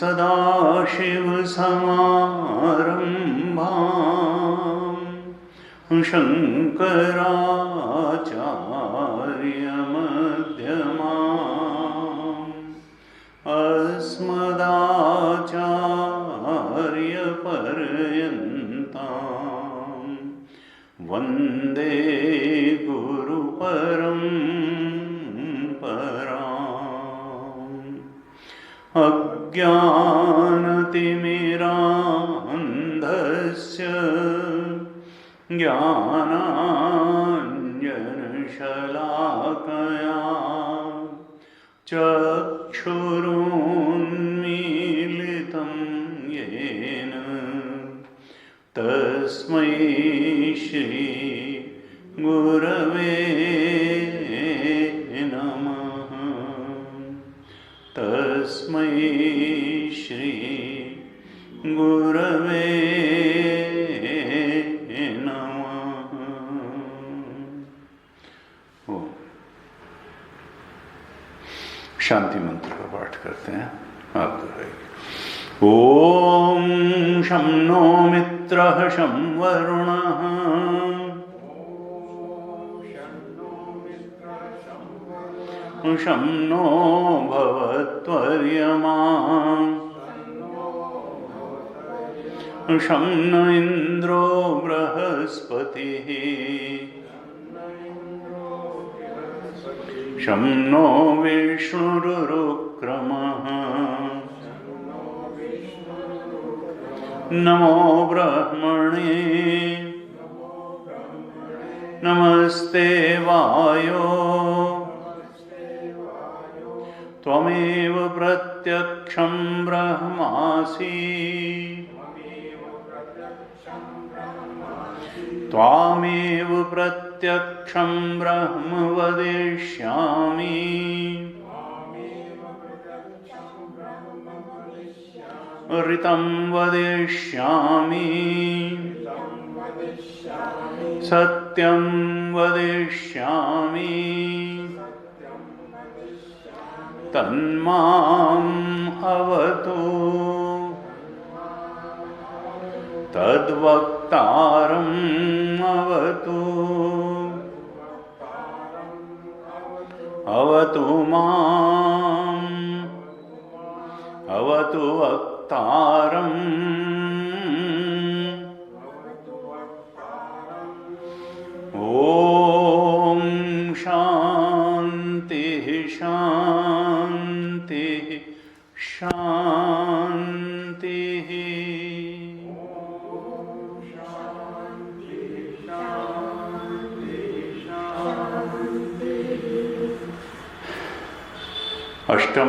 सदाशिवसमारम्भां शङ्कराचार्यमध्यमाम् अस्मदाचार्यपर्यन्तां वन्दे गुरुपरम्पराम्। अज्ञानतिमिरान्धस्य ज्ञानाञ्जनशलाकया चक्षुरुन्मीलितं येन तस्मै श्री गुरवे नमः। तस्मै श्री गुरवे नमः। शांति मंत्र का पाठ करते हैं। आप दोहराइए। ओम शं नो मित्रः शं वरुणः शं नो भवत्वर्यमा शं न इन्द्रो बृहस्पतिः शं नो विष्णुरुक्रमः नमो ब्रह्मणे नमस्ते वायो त्वमेव प्रत्यक्षं ब्रह्मासि त्वामेव प्रत्यक्षं ब्रह्म वदिष्यामि ऋतं वदिष्यामि सत्यं वदिष्यामि तन्माम् अवतु तद्वक्तारम् अवतु अवतु माम् अवतु वक्तारम् ॐ शान्तिः शान्तिः शान्तिः। अष्टम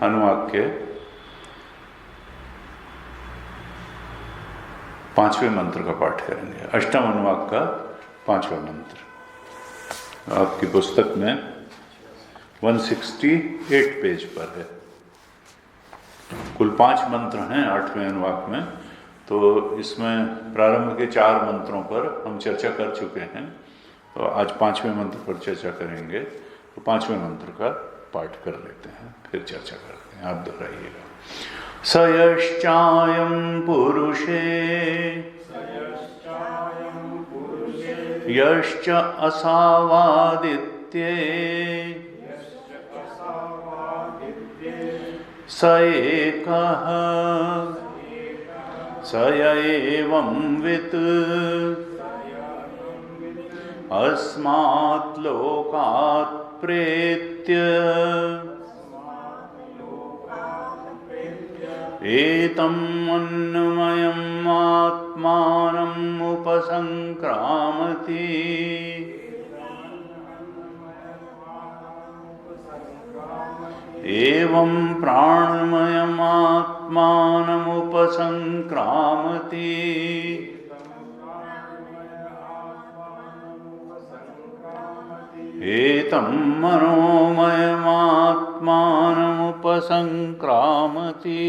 अनुवाक के 5वें मंत्र का पाठ करेंगे। अष्टम अनुवाक का 5वां मंत्र आपकी पुस्तक में 168 पेज पर है। कुल 5 मंत्र हैं 8वें अनुवाक में, तो इसमें प्रारंभ के 4 मंत्रों पर हम चर्चा कर चुके हैं, तो आज 5वें मंत्र पर चर्चा करेंगे। तो 5वें मंत्र का पाठ कर लेते हैं, फिर चर्चा करते हैं। आप दोहराइएगा। स यश्चायं पुरुषे यश्च असावादित्ये स एकः स य एवं वित् अस्मात् लोकात् प्रेत्य एतम् अन्नमयम् आत्मानम् उपसंक्रामति एवं प्राणमयम् आत्मानम् उपसंक्रामति एतं मनोमयम् आत्मानम् उपसंक्रामति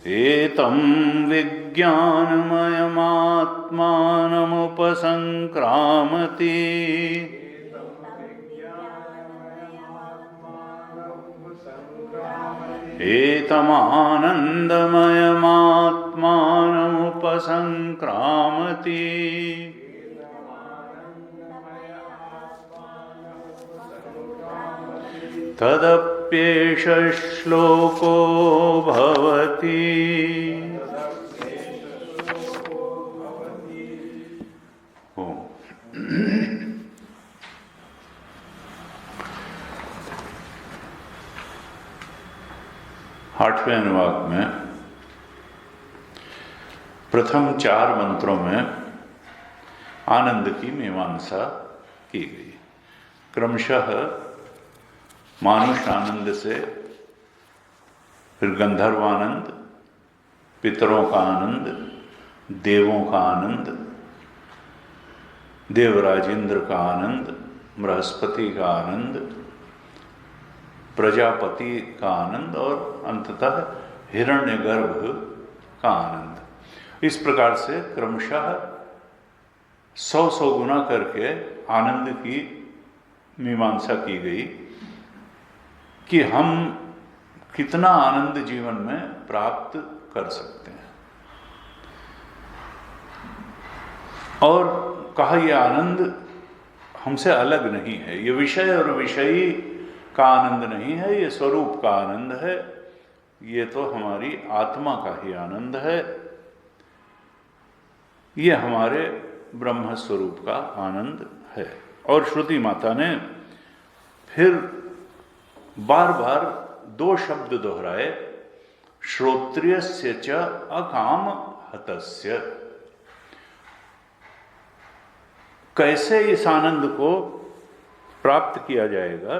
एतं विज्ञानमयम् आत्मानम् उपसंक्रामति एतमानन्दमयम् आत्मानम् उपसंक्रामति तदप्येष श्लोको भवति। आठवें अनुवाक में प्रथम 4 मंत्रों में आनंद की मीमांसा की गई। क्रमशः मानुष आनंद से, फिर गंधर्व आनंद, पितरों का आनंद, देवों का आनंद, देवराज इंद्र का आनंद, बृहस्पति का आनंद, प्रजापति का आनंद और अंततः हिरण्यगर्भ का आनंद। इस प्रकार से क्रमशः 100 गुना करके आनंद की मीमांसा की गई कि हम कितना आनंद जीवन में प्राप्त कर सकते हैं। और कहा यह आनंद हमसे अलग नहीं है, ये विषय और विषयी का आनंद नहीं है, ये स्वरूप का आनंद है, ये तो हमारी आत्मा का ही आनंद है, ये हमारे ब्रह्म स्वरूप का आनंद है। और श्रुति माता ने फिर बार बार 2 शब्द दोहराए, श्रोत्रियस्य च अकाम हतस्य। कैसे इस आनंद को प्राप्त किया जाएगा,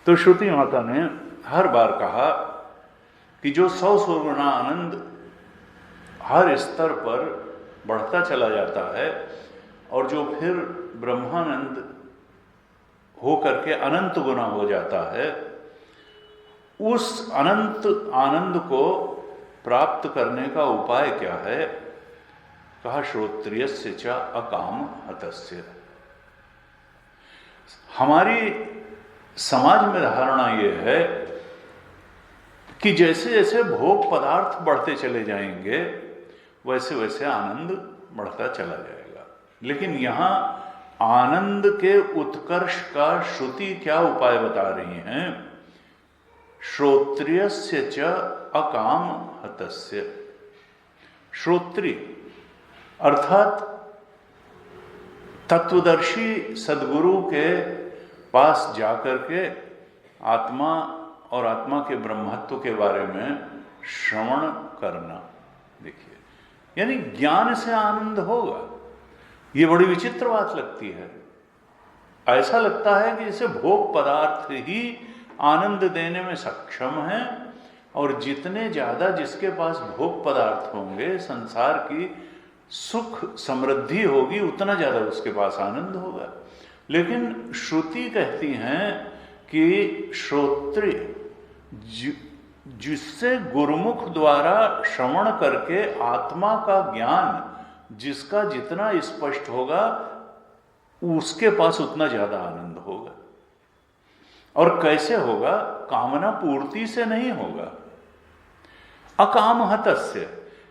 तो श्रुति माता ने हर बार कहा कि जो 100 गुना आनंद हर स्तर पर बढ़ता चला जाता है और जो फिर ब्रह्मानंद हो करके अनंत गुना हो जाता है, उस अनंत आनंद को प्राप्त करने का उपाय क्या है? कहा श्रोत्रियस्य च अकाम हतस्य। हमारी समाज में धारणा यह है कि जैसे जैसे भोग पदार्थ बढ़ते चले जाएंगे वैसे वैसे आनंद बढ़ता चला जाएगा। लेकिन यहाँ आनंद के उत्कर्ष का श्रुति क्या उपाय बता रही हैं? श्रोत्रियस्य च अकाम हतस्य। श्रोत्री अर्थात तत्वदर्शी सद्गुरु के पास जाकर के आत्मा और आत्मा के ब्रह्मत्व के बारे में श्रवण करना। देखिए, यानी ज्ञान से आनंद होगा। ये बड़ी विचित्र बात लगती है। ऐसा लगता है कि जैसे भोग पदार्थ ही आनंद देने में सक्षम है, और जितने ज़्यादा जिसके पास भोग पदार्थ होंगे, संसार की सुख समृद्धि होगी, उतना ज़्यादा उसके पास आनंद होगा। लेकिन श्रुति कहती हैं कि श्रोत्र जिससे गुरुमुख द्वारा श्रवण करके आत्मा का ज्ञान जिसका जितना स्पष्ट होगा, उसके पास उतना ज्यादा आनंद होगा। और कैसे होगा? कामना पूर्ति से नहीं होगा, अकामहतस्य।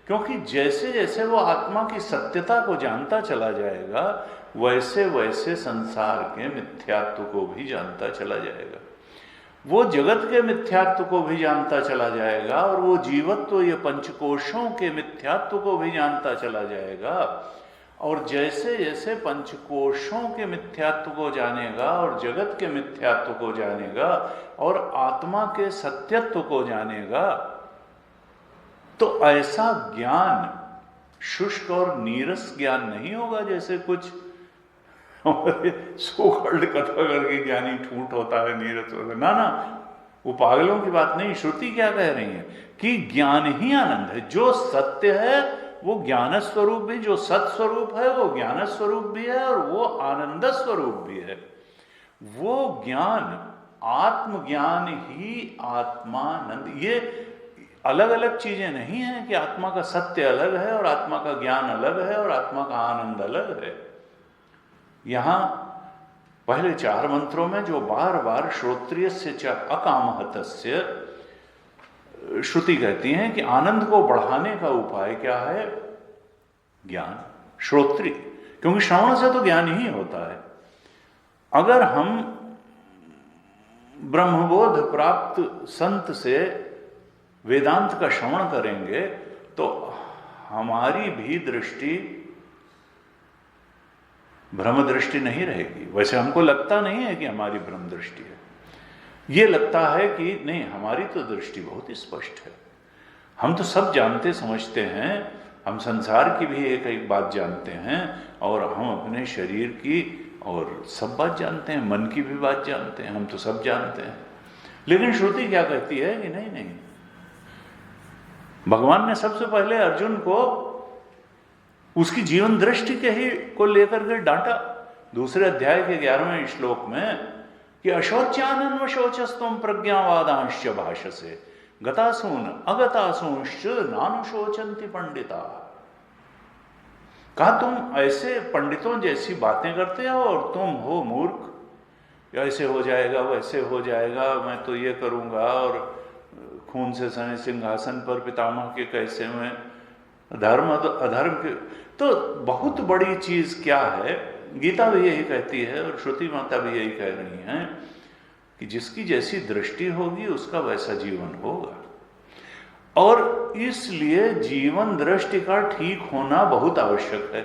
क्योंकि जैसे जैसे वो आत्मा की सत्यता को जानता चला जाएगा, वैसे वैसे संसार के मिथ्यात्व को भी जानता चला जाएगा, वो जगत के मिथ्यात्व को भी जानता चला जाएगा, और वो जीवत्व, ये पंचकोशों के मिथ्यात्व को भी जानता चला जाएगा। और जैसे जैसे पंचकोशों के मिथ्यात्व को जानेगा और जगत के मिथ्यात्व को जानेगा और आत्मा के सत्यत्व को जानेगा, तो ऐसा ज्ञान शुष्क और नीरस ज्ञान नहीं होगा जैसे कुछ सो कॉल्ड कथा करके ज्ञानी ठूठ होता है, नीरस होता है। ना ना, वो पागलों की बात नहीं। श्रुति क्या कह रही है कि ज्ञान ही आनंद है। जो सत्य है वो ज्ञान स्वरूप भी, जो सत स्वरूप है वो ज्ञान स्वरूप भी है, और वो आनंद स्वरूप भी है। वो ज्ञान, आत्मज्ञान ही आत्मानंद। ये अलग अलग चीजें नहीं हैं कि आत्मा का सत्य अलग है और आत्मा का ज्ञान अलग है और आत्मा का आनंद अलग है। यहां पहले 4 मंत्रों में जो बार बार श्रोत्रिय से अकामहतस्य, श्रुति कहती है कि आनंद को बढ़ाने का उपाय क्या है? ज्ञान, श्रोत्रिय। क्योंकि श्रवण से तो ज्ञान ही होता है। अगर हम ब्रह्मबोध प्राप्त संत से वेदांत का श्रवण करेंगे तो हमारी भी दृष्टि भ्रम दृष्टि नहीं रहेगी। वैसे हमको लगता नहीं है कि हमारी भ्रम दृष्टि है, ये लगता है कि नहीं, हमारी तो दृष्टि बहुत स्पष्ट है। हम तो सब जानते समझते हैं, हम संसार की भी एक एक बात जानते हैं, और हम अपने शरीर की और सब बात जानते हैं, मन की भी बात जानते हैं, हम तो सब जानते हैं। लेकिन श्रुति क्या कहती है कि नहीं नहीं, भगवान ने सबसे पहले अर्जुन को उसकी जीवन दृष्टि के ही को लेकर के डांटा। दूसरे अध्याय के 11वें श्लोक में कि अशोच्यानन्व शोचस्तम प्रज्ञावादांश्च भाषसे गतासून अगतासूंश्च नानुशोचन्ति पंडिता। कहा तुम ऐसे पंडितों जैसी बातें करते हो और तुम हो मूर्ख। ऐसे हो जाएगा, वैसे हो जाएगा, मैं तो ये करूंगा, और खून से सने सिंहासन पर पितामह के कैसे में धर्म अधर्म के। तो बहुत बड़ी चीज क्या है, गीता भी यही कहती है और श्रुति माता भी यही कह रही हैं कि जिसकी जैसी दृष्टि होगी उसका वैसा जीवन होगा। और इसलिए जीवन दृष्टि का ठीक होना बहुत आवश्यक है।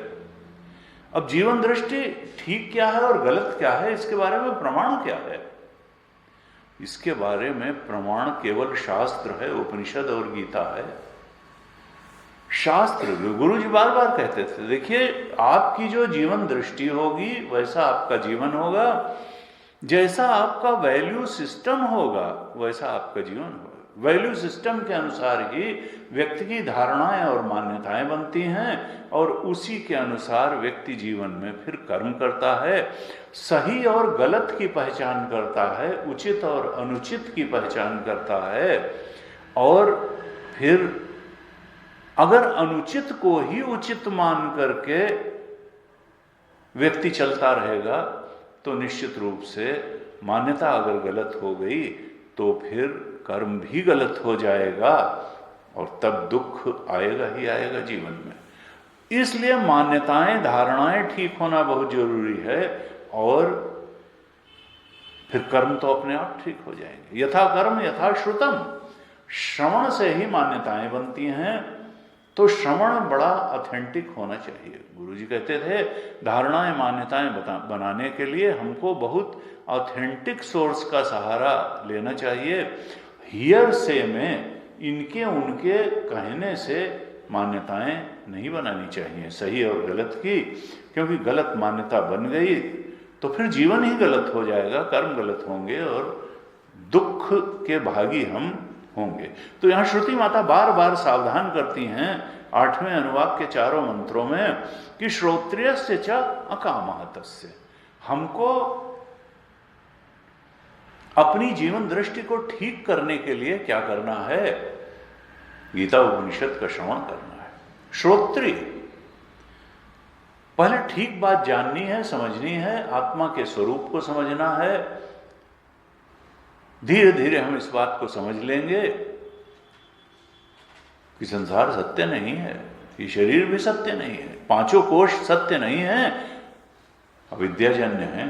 अब जीवन दृष्टि ठीक क्या है और गलत क्या है, इसके बारे में प्रमाण क्या है? इसके बारे में प्रमाण केवल शास्त्र है, उपनिषद और गीता है। शास्त्र, गुरु जी बार बार कहते थे, देखिए आपकी जो जीवन दृष्टि होगी वैसा आपका जीवन होगा, जैसा आपका वैल्यू सिस्टम होगा वैसा आपका जीवन होगा। वैल्यू सिस्टम के अनुसार ही व्यक्ति की धारणाएं और मान्यताएं बनती हैं, और उसी के अनुसार व्यक्ति जीवन में फिर कर्म करता है, सही और गलत की पहचान करता है, उचित और अनुचित की पहचान करता है। और फिर अगर अनुचित को ही उचित मान करके व्यक्ति चलता रहेगा तो निश्चित रूप से मान्यता अगर गलत हो गई तो फिर कर्म भी गलत हो जाएगा, और तब दुख आएगा ही आएगा जीवन में। इसलिए मान्यताएं, धारणाएं ठीक होना बहुत जरूरी है, और फिर कर्म तो अपने आप ठीक हो जाएंगे। यथा कर्म यथा श्रुतम। श्रवण से ही मान्यताएं बनती हैं, तो श्रवण बड़ा ऑथेंटिक होना चाहिए। गुरुजी कहते थे धारणाएं, मान्यताएं बनाने के लिए हमको बहुत ऑथेंटिक सोर्स का सहारा लेना चाहिए। हियर से में, इनके उनके कहने से मान्यताएं नहीं बनानी चाहिए, सही और गलत की, क्योंकि गलत मान्यता बन गई तो फिर जीवन ही गलत हो जाएगा, कर्म गलत होंगे और दुख के भागी हम होंगे। तो यहाँ श्रुति माता बार बार सावधान करती हैं 8वें अनुवाक के चारों मंत्रों में कि श्रोत्रियस्य च अकामहतस्य, हमको अपनी जीवन दृष्टि को ठीक करने के लिए क्या करना है? गीता उपनिषद का श्रवण करना है। श्रोत्रिय, पहले ठीक बात जाननी है, समझनी है, आत्मा के स्वरूप को समझना है। धीरे धीरे हम इस बात को समझ लेंगे कि संसार सत्य नहीं है, ये शरीर भी सत्य नहीं है, पांचों कोश सत्य नहीं है, अविद्याजन्य है,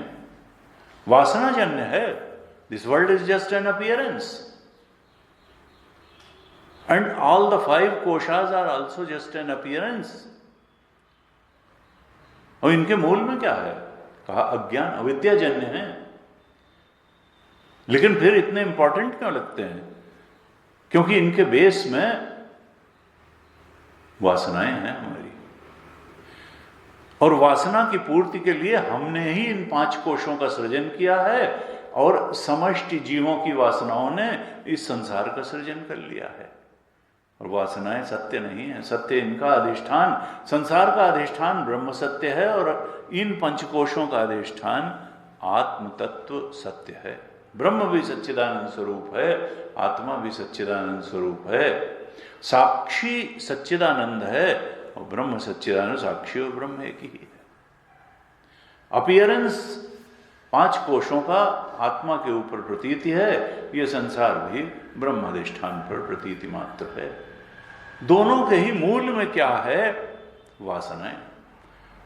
वासनाजन्य है। This world is just an appearance and all the 5 कोशास are also just an appearance. और इनके मूल में क्या है? कहा अज्ञान, अविद्याजन्य है। लेकिन फिर इतने इंपॉर्टेंट क्यों लगते हैं? क्योंकि इनके बेस में वासनाएं हैं हमारी, और वासना की पूर्ति के लिए हमने ही इन 5 कोशों का सृजन किया है, और समष्टि जीवों की वासनाओं ने इस संसार का सृजन कर लिया है। और वासनाएं सत्य नहीं है, सत्य इनका अधिष्ठान, संसार का अधिष्ठान ब्रह्म सत्य है, और इन पंचकोशों का अधिष्ठान आत्म तत्व सत्य है। ब्रह्म भी सच्चिदानंद स्वरूप है, आत्मा भी सच्चिदानंद स्वरूप है, साक्षी सच्चिदानंद है, और ब्रह्म सच्चिदानंद, साक्षी और ब्रह्म एक ही है। अपीयरेंस 5 कोशों का आत्मा के ऊपर प्रतीति है, यह संसार भी ब्रह्म अधिष्ठान पर प्रतीति मात्र है। दोनों के ही मूल में क्या है? वासनाएं।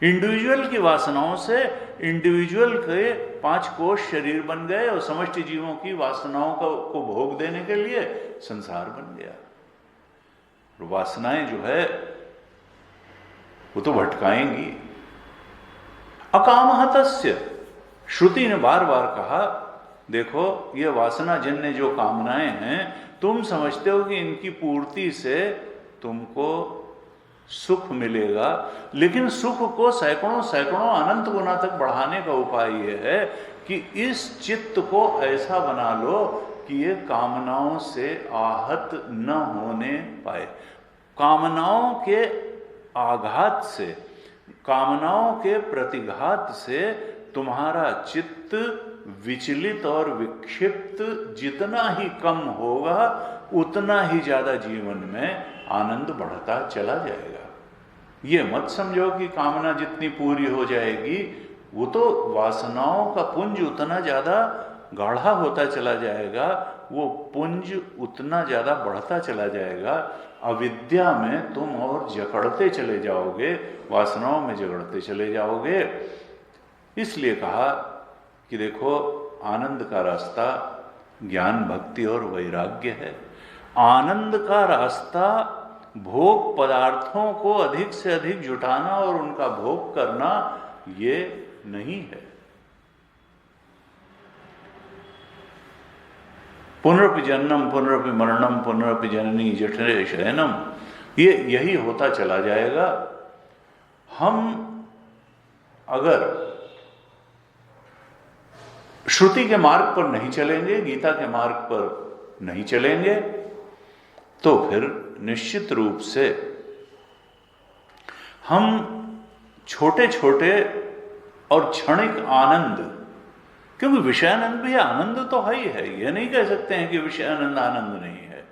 इंडिविजुअल की वासनाओं से इंडिविजुअल के 5 कोश शरीर बन गए, और समष्टि जीवों की वासनाओं को भोग देने के लिए संसार बन गया। और वासनाएं जो है वो तो भटकाएंगी। अकामहतस्य, श्रुति ने बार बार कहा, देखो ये वासना जन्य जो कामनाएं हैं, तुम समझते हो कि इनकी पूर्ति से तुमको सुख मिलेगा, लेकिन सुख को सैकड़ों सैकड़ों अनंत गुना तक बढ़ाने का उपाय यह है कि इस चित्त को ऐसा बना लो कि ये कामनाओं से आहत न होने पाए। कामनाओं के आघात से, कामनाओं के प्रतिघात से तुम्हारा चित्त विचलित और विक्षिप्त जितना ही कम होगा, उतना ही ज्यादा जीवन में आनंद बढ़ता चला जाएगा। ये मत समझो कि कामना जितनी पूरी हो जाएगी, वो तो वासनाओं का पुंज उतना ज्यादा गाढ़ा होता चला जाएगा, वो पुंज उतना ज्यादा बढ़ता चला जाएगा। अविद्या में तुम और जकड़ते चले जाओगे, वासनाओं में जकड़ते चले जाओगे। इसलिए कहा कि देखो, आनंद का रास्ता ज्ञान, भक्ति और वैराग्य है। आनंद का रास्ता भोग पदार्थों को अधिक से अधिक जुटाना और उनका भोग करना ये नहीं है। पुनरपि जन्मम पुनरपि मरणम पुनरपि जननी जठरे शयनम, ये यही होता चला जाएगा। हम अगर श्रुति के मार्ग पर नहीं चलेंगे, गीता के मार्ग पर नहीं चलेंगे, तो फिर निश्चित रूप से हम छोटे छोटे और क्षणिक आनंद, क्योंकि विषयानंद भी आनंद तो है ही है, यह नहीं कह सकते हैं कि विषयानंद आनंद नहीं है,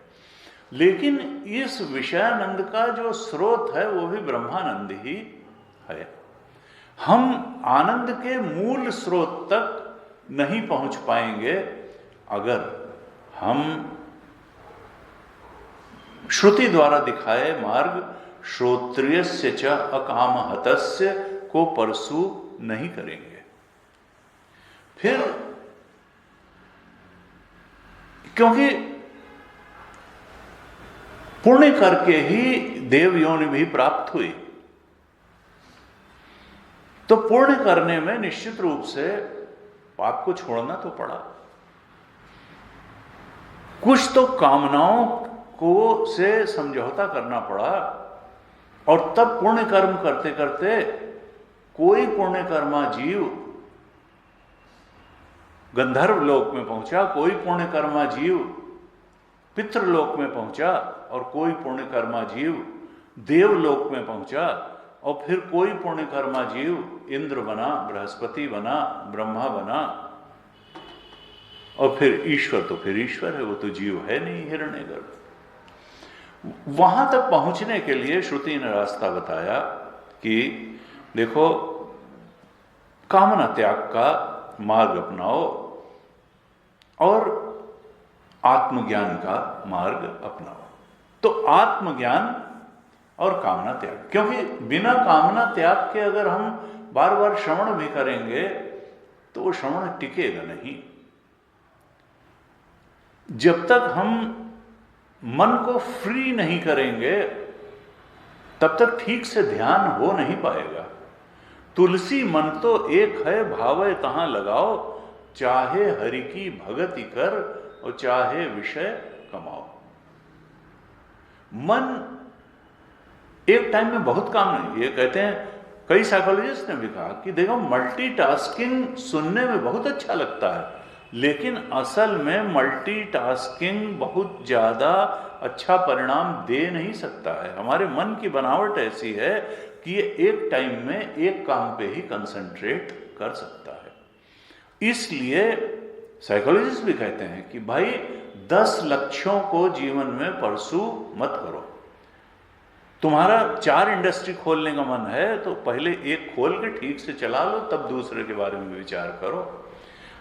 लेकिन इस विषयानंद का जो स्रोत है वो भी ब्रह्मानंद ही है। हम आनंद के मूल स्रोत तक नहीं पहुंच पाएंगे अगर हम श्रुति द्वारा दिखाए मार्ग श्रोत्रियस्य च अकामहतस्य को परसू नहीं करेंगे। फिर क्योंकि पुण्य करके ही देव योनि भी प्राप्त हुई, तो पुण्य करने में निश्चित रूप से पाप को छोड़ना तो पड़ा। कुछ तो कामनाओं को से समझौता करना पड़ा और तब पुण्य कर्म करते करते कोई पुण्य कर्मा जीव गंधर्व लोक में पहुंचा, कोई पुण्य कर्मा जीव पितृलोक में पहुंचा, और कोई पुण्य कर्मा जीव देवलोक में पहुंचा, और फिर कोई पुण्य कर्मा जीव इंद्र बना, बृहस्पति बना, ब्रह्मा बना, और फिर ईश्वर तो फिर ईश्वर है, वो तो जीव है नहीं, हिरण्यगर्भ। वहां तक पहुंचने के लिए श्रुति ने रास्ता बताया कि देखो, कामना त्याग का मार्ग अपनाओ और आत्मज्ञान का मार्ग अपनाओ। तो आत्मज्ञान और कामना त्याग, क्योंकि बिना कामना त्याग के अगर हम बार बार श्रवण भी करेंगे तो वो श्रवण टिकेगा नहीं। जब तक हम मन को फ्री नहीं करेंगे तब तक ठीक से ध्यान हो नहीं पाएगा। तुलसी मन तो एक है, भावे तहां लगाओ, चाहे हरि की भगति कर और चाहे विषय कमाओ। मन एक टाइम में बहुत काम नहीं, ये कहते हैं, कई साइकोलॉजिस्ट ने भी कहा कि देखो, मल्टीटास्किंग सुनने में बहुत अच्छा लगता है, लेकिन असल में मल्टीटास्किंग बहुत ज्यादा अच्छा परिणाम दे नहीं सकता है। हमारे मन की बनावट ऐसी है कि ये एक टाइम में एक काम पे ही कंसंट्रेट कर सकता है। इसलिए साइकोलॉजिस्ट भी कहते हैं कि भाई 10 लक्ष्यों को जीवन में परसू मत करो। तुम्हारा 4 इंडस्ट्री खोलने का मन है तो पहले एक खोल के ठीक से चला लो, तब दूसरे के बारे में विचार करो।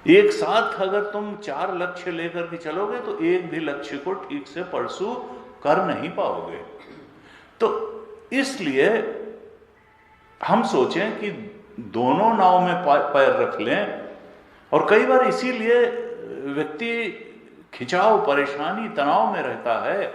एक साथ अगर तुम 4 लक्ष्य लेकर के चलोगे तो एक भी लक्ष्य को ठीक से परसू कर नहीं पाओगे। तो इसलिए हम सोचें कि दोनों नाव में पैर रख लें, और कई बार इसीलिए व्यक्ति खिंचाव, परेशानी, तनाव में रहता है,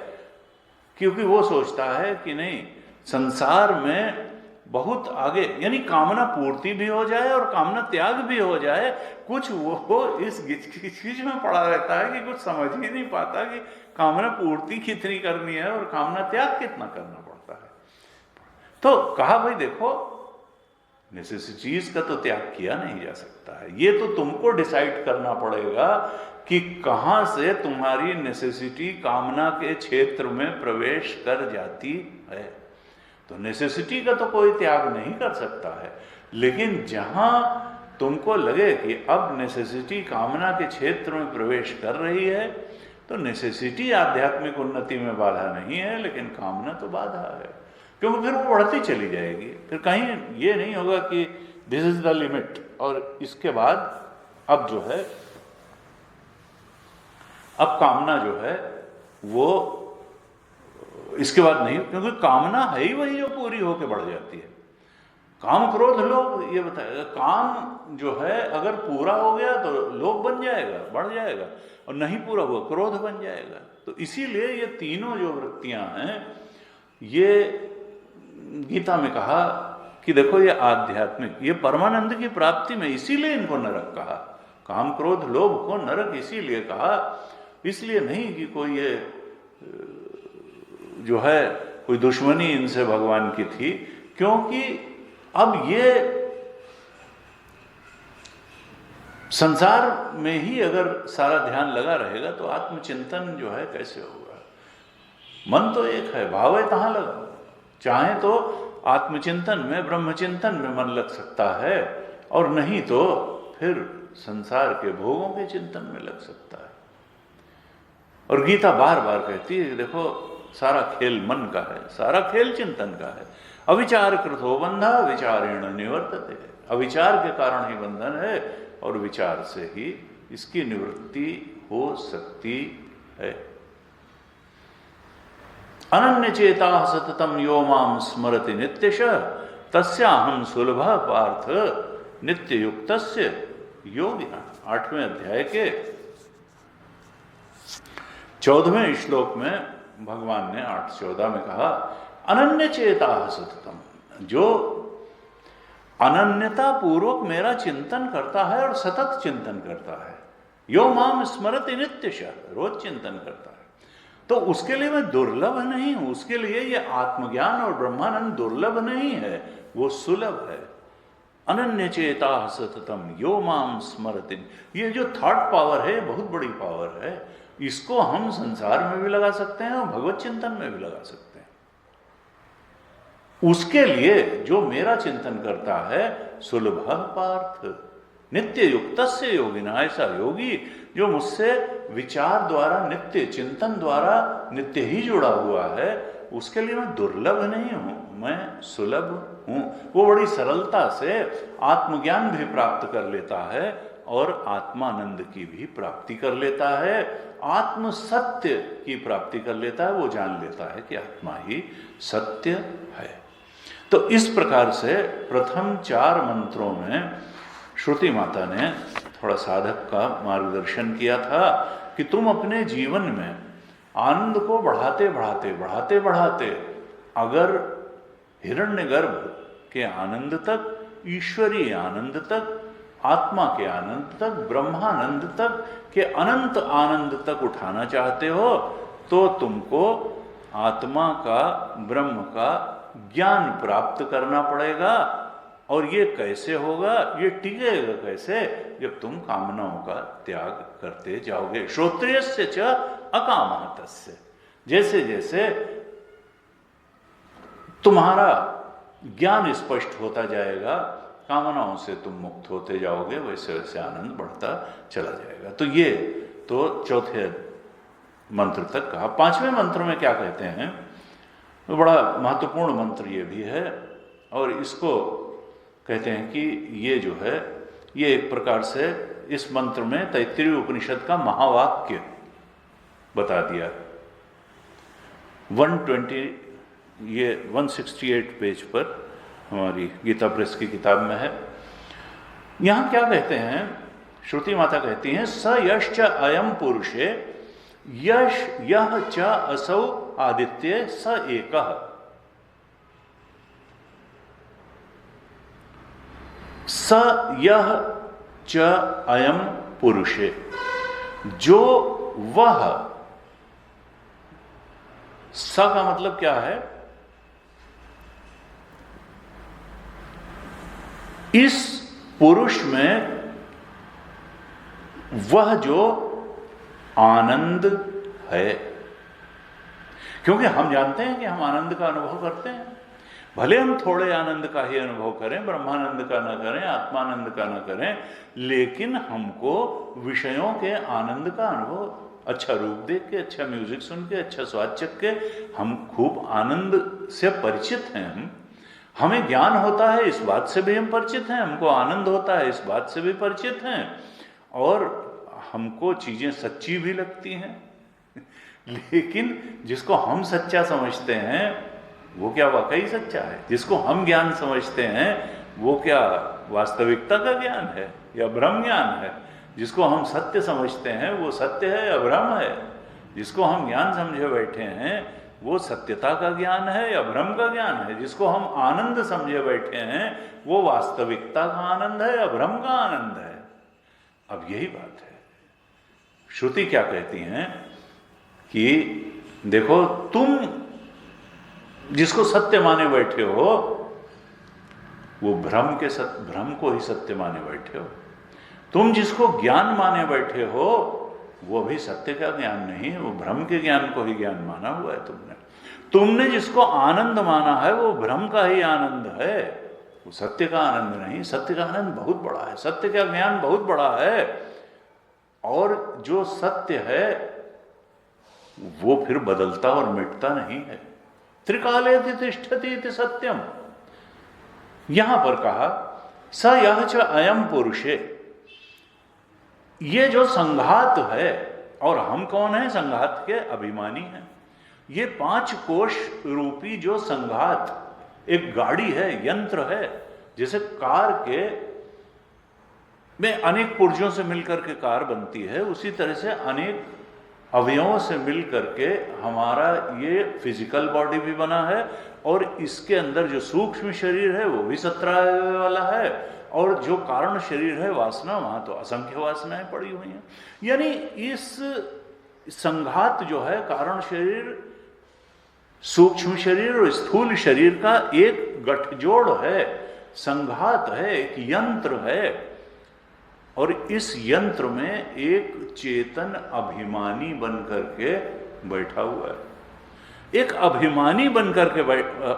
क्योंकि वो सोचता है कि नहीं, संसार में बहुत आगे, यानी कामना पूर्ति भी हो जाए और कामना त्याग भी हो जाए, कुछ वो इस गिचगिच में पड़ा रहता है कि कुछ समझ ही नहीं पाता कि कामना पूर्ति कितनी करनी है और कामना त्याग कितना करना पड़ता है। तो कहा भाई देखो, नेसेसिटीज का तो त्याग किया नहीं जा सकता है, ये तो तुमको डिसाइड करना पड़ेगा कि कहां से तुम्हारी नेसेसिटी कामना के क्षेत्र में प्रवेश कर जाती है। तो नेसेसिटी का तो कोई त्याग नहीं कर सकता है, लेकिन जहां तुमको लगे कि अब नेसेसिटी कामना के क्षेत्र में प्रवेश कर रही है, तो नेसेसिटी आध्यात्मिक उन्नति में बाधा नहीं है, लेकिन कामना तो बाधा है, क्योंकि फिर वो बढ़ती चली जाएगी। फिर कहीं ये नहीं होगा कि दिस इज द लिमिट, और इसके बाद अब जो है, अब कामना जो है वो इसके बाद नहीं, क्योंकि कामना है ही वही जो पूरी होकर बढ़ जाती है। काम क्रोध लोभ, ये बताएगा, काम जो है अगर पूरा हो गया तो लोभ बन जाएगा, बढ़ जाएगा, और नहीं पूरा हुआ क्रोध बन जाएगा। तो इसीलिए ये तीनों जो वृत्तियां हैं, ये गीता में कहा कि देखो ये आध्यात्मिक, ये परमानंद की प्राप्ति में, इसीलिए इनको नरक कहा। काम क्रोध लोभ को नरक इसीलिए कहा, इसलिए नहीं कि कोई ये जो है कोई दुश्मनी इनसे भगवान की थी, क्योंकि अब ये संसार में ही अगर सारा ध्यान लगा रहेगा तो आत्मचिंतन जो है कैसे होगा। मन तो एक है, भाव है तहां लगा, चाहे तो आत्मचिंतन में, ब्रह्मचिंतन में मन लग सकता है, और नहीं तो फिर संसार के भोगों के चिंतन में लग सकता है। और गीता बार बार कहती है देखो, सारा खेल मन का है, सारा खेल चिंतन का है। अविचार कृतो बंधा विचारेण निवर्तते, अविचार के कारण ही बंधन है और विचार से ही इसकी निवृत्ति हो सकती है। अनन्य चेता सततम यो माम स्मरति नित्यश तस्याहं सुलभ पार्थ नित्य युक्तस्य योगिना। 8वें अध्याय के 14वें श्लोक में भगवान ने 8:14 में कहा, अनन्य चेता सततम, जो अनन्यता पूर्वक मेरा चिंतन करता है और सतत चिंतन करता है, यो माम स्मरति नित्यश, रोज चिंतन करता है। तो उसके लिए मैं दुर्लभ नहीं हूं, उसके लिए ये आत्मज्ञान और ब्रह्मानंद दुर्लभ नहीं है, वो सुलभ है। अनन्य चेता सततम यो माम स्मरति, ये जो थर्ड पावर है बहुत बड़ी पावर है, इसको हम संसार में भी लगा सकते हैं और भगवत चिंतन में भी लगा सकते हैं। उसके लिए जो मेरा चिंतन करता है सुलभ पार्थ नित्य युक्त से योगिना, ऐसा योगी जो मुझसे विचार द्वारा नित्य चिंतन द्वारा नित्य ही जुड़ा हुआ है, उसके लिए मैं दुर्लभ नहीं हूं, मैं सुलभ हूं। वो बड़ी सरलता से आत्मज्ञान भी प्राप्त कर लेता है और आत्मानंद की भी प्राप्ति कर लेता है, आत्म सत्य की प्राप्ति कर लेता है। वो जान लेता है कि आत्मा ही सत्य है। तो इस प्रकार से प्रथम 4 मंत्रों में श्रुति माता ने थोड़ा साधक का मार्गदर्शन किया था कि तुम अपने जीवन में आनंद को बढ़ाते बढ़ाते बढ़ाते बढ़ाते अगर हिरण्यगर्भ के आनंद तक, ईश्वरीय आनंद तक, आत्मा के आनंद तक, ब्रह्मानंद तक के अनंत आनंद तक उठाना चाहते हो तो तुमको आत्मा का, ब्रह्म का ज्ञान प्राप्त करना पड़ेगा। और ये कैसे होगा, ये टिकेगा कैसे, जब तुम कामनाओं का त्याग करते जाओगे। श्रोत्रियस्य च अकामहतस्य, जैसे जैसे तुम्हारा ज्ञान स्पष्ट होता जाएगा, कामनाओं से तुम मुक्त होते जाओगे, वैसे वैसे आनंद बढ़ता चला जाएगा। तो ये तो चौथे मंत्र तक कहा। 5वें मंत्र में क्या कहते हैं, तो बड़ा महत्वपूर्ण मंत्र ये भी है, और इसको कहते हैं कि ये जो है ये एक प्रकार से इस मंत्र में तैत्तिरीय उपनिषद का महावाक्य बता दिया। 168 पेज पर हमारी गीता प्रेस की किताब में है। यहां क्या कहते हैं, श्रुति माता कहती हैं, स यश्च अयम पुरुषे यश यह च असौ आदित्य स एकः। स यह च अयम पुरुषे, जो वह, स का मतलब क्या है, इस पुरुष में वह जो आनंद है। क्योंकि हम जानते हैं कि हम आनंद का अनुभव करते हैं, भले हम थोड़े आनंद का ही अनुभव करें, ब्रह्मानंद का ना करें, आत्मानंद का ना करें, लेकिन हमको विषयों के आनंद का अनुभव, अच्छा रूप देख के, अच्छा म्यूजिक सुन के, अच्छा स्वाद चख के हम खूब आनंद से परिचित हैं। हमें ज्ञान होता है, इस बात से भी हम परिचित हैं, हमको आनंद होता है, इस बात से भी परिचित हैं, और हमको चीजें सच्ची भी लगती हैं। लेकिन जिसको हम सच्चा समझते हैं वो क्या वाकई सच्चा है? जिसको हम ज्ञान समझते हैं वो क्या वास्तविकता का ज्ञान है या ब्रह्म ज्ञान है? जिसको हम सत्य समझते हैं वो सत्य है या ब्रह्म है? जिसको हम ज्ञान समझे बैठे हैं वो सत्यता का ज्ञान है या ब्रह्म का ज्ञान है? जिसको हम आनंद समझे बैठे हैं वो वास्तविकता का आनंद है या ब्रह्म का आनंद है? अब यही बात है। श्रुति क्या कहती हैं कि देखो, तुम जिसको सत्य माने बैठे हो वो भ्रम को ही सत्य माने बैठे हो। तुम जिसको ज्ञान माने बैठे हो वो भी सत्य का ज्ञान नहीं है, वो भ्रम के ज्ञान को ही ज्ञान माना हुआ है तुमने जिसको आनंद माना है वो भ्रम का ही आनंद है, वो सत्य का आनंद नहीं। सत्य का आनंद बहुत बड़ा है, सत्य का ज्ञान बहुत बड़ा है, और जो सत्य है वो फिर बदलता और मिटता नहीं है। त्रिकाले तिष्ठति इति सत्यम। यहां पर कहा स यह च अयम पुरुषे, ये जो संघात है, और हम कौन है? संघात के अभिमानी हैं। ये 5 कोश रूपी जो संघात एक गाड़ी है, यंत्र है, जैसे कार के में अनेक पुर्जों से मिलकर के कार बनती है, उसी तरह से अनेक अवयवों से मिलकर के हमारा ये फिजिकल बॉडी भी बना है, और इसके अंदर जो सूक्ष्म शरीर है वो भी 17 अवयव वाला है, और जो कारण शरीर है वासना, वहां तो असंख्य वासनाएं पड़ी हुई हैं। यानी इस संघात जो है कारण शरीर, सूक्ष्म शरीर और स्थूल शरीर का एक गठजोड़ है, संघात है, एक यंत्र है। और इस यंत्र में एक चेतन अभिमानी बनकर के बैठा हुआ है, एक अभिमानी बनकर के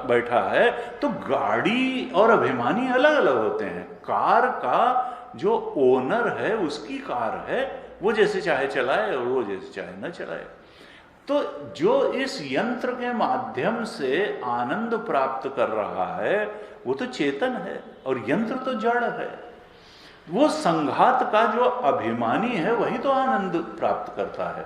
बैठा है। तो गाड़ी और अभिमानी अलग अलग होते हैं। कार का जो ओनर है उसकी कार है, वो जैसे चाहे चलाए और वो जैसे चाहे न चलाए। तो जो इस यंत्र के माध्यम से आनंद प्राप्त कर रहा है वो तो चेतन है और यंत्र तो जड़ है। वो संघात का जो अभिमानी है वही तो आनंद प्राप्त करता है,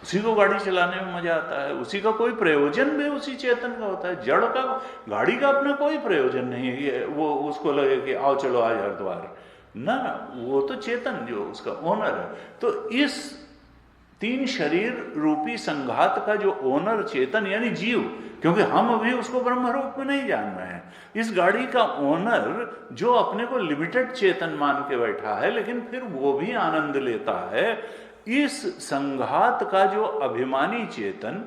उसी को गाड़ी चलाने में मजा आता है, उसी का कोई प्रयोजन भी उसी चेतन का होता है। जड़ का, गाड़ी का अपना कोई प्रयोजन नहीं है, वो उसको लगे कि आओ चलो आज हरिद्वार, ना, वो तो चेतन जो उसका ओनर है। तो इस तीन शरीर रूपी संघात का जो ओनर चेतन यानी जीव, क्योंकि हम अभी उसको ब्रह्म रूप में नहीं जान रहे हैं, इस गाड़ी का ओनर जो अपने को लिमिटेड चेतन मान के बैठा है लेकिन फिर वो भी आनंद लेता है, इस संघात का जो अभिमानी चेतन,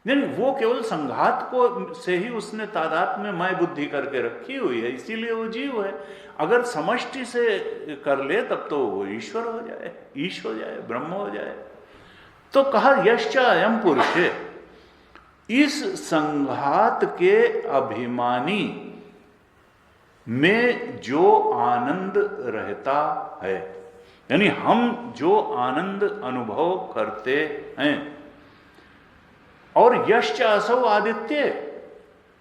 यानी वो केवल संघात को से ही उसने तादाद में मैं बुद्धि करके रखी हुई है, इसीलिए वो जीव है। अगर समष्टि से कर ले तब तो वो ईश्वर हो जाए, ईश हो जाए, ब्रह्म हो जाए। तो कहा यश्च अयं पुरुष, इस संघात के अभिमानी में जो आनंद रहता है, यानी हम जो आनंद अनुभव करते हैं, और यश्च असौ आदित्य,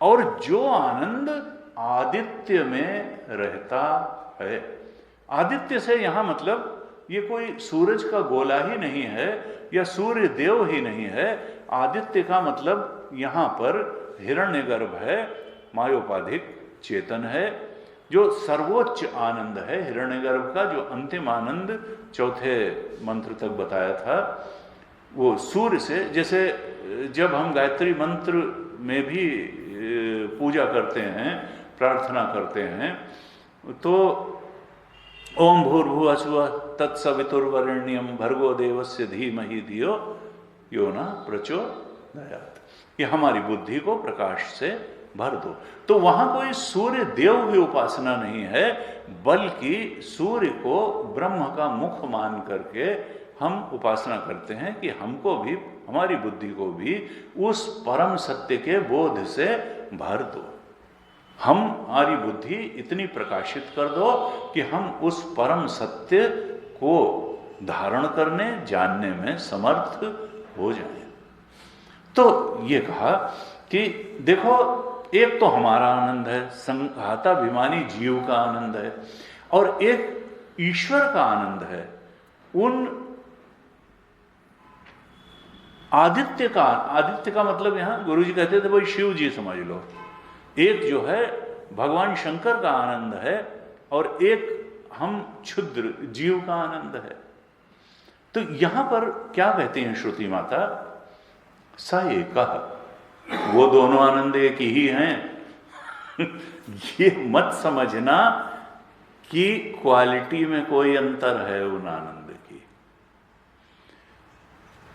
और जो आनंद आदित्य में रहता है। आदित्य से यहां मतलब ये कोई सूरज का गोला ही नहीं है या सूर्य देव ही नहीं है। आदित्य का मतलब यहां पर हिरण्यगर्भ है, मायोपाधिक चेतन है, जो सर्वोच्च आनंद है। हिरण्यगर्भ का जो अंतिम आनंद चौथे मंत्र तक बताया था, वो सूर्य से, जैसे जब हम गायत्री मंत्र में भी पूजा करते हैं, प्रार्थना करते हैं, तो ओम भूर्भुवः स्वः तत्सवितुर्वरेण्यं भर्गो देवस्य धीमहि धियो यो न प्रचोदयात्, ये हमारी बुद्धि को प्रकाश से भर दो। तो वहां कोई सूर्य देव की उपासना नहीं है, बल्कि सूर्य को ब्रह्म का मुख मान करके हम उपासना करते हैं कि हमको भी, हमारी बुद्धि को भी उस परम सत्य के बोध से भर दो। हमारी बुद्धि इतनी प्रकाशित कर दो कि हम उस परम सत्य को धारण करने, जानने में समर्थ हो जाएं। तो ये कहा कि देखो, एक तो हमारा आनंद है, संघाताभिमानी जीव का आनंद है, और एक ईश्वर का आनंद है। उन आदित्य का मतलब यहां गुरुजी कहते थे भाई शिव जी समझ लो। एक जो है भगवान शंकर का आनंद है और एक हम क्षुद्र जीव का आनंद है। तो यहां पर क्या कहते हैं श्रुति माता, स एकः, वो दोनों आनंद एक ही हैं। ये मत समझना कि क्वालिटी में कोई अंतर है उन आनंद की।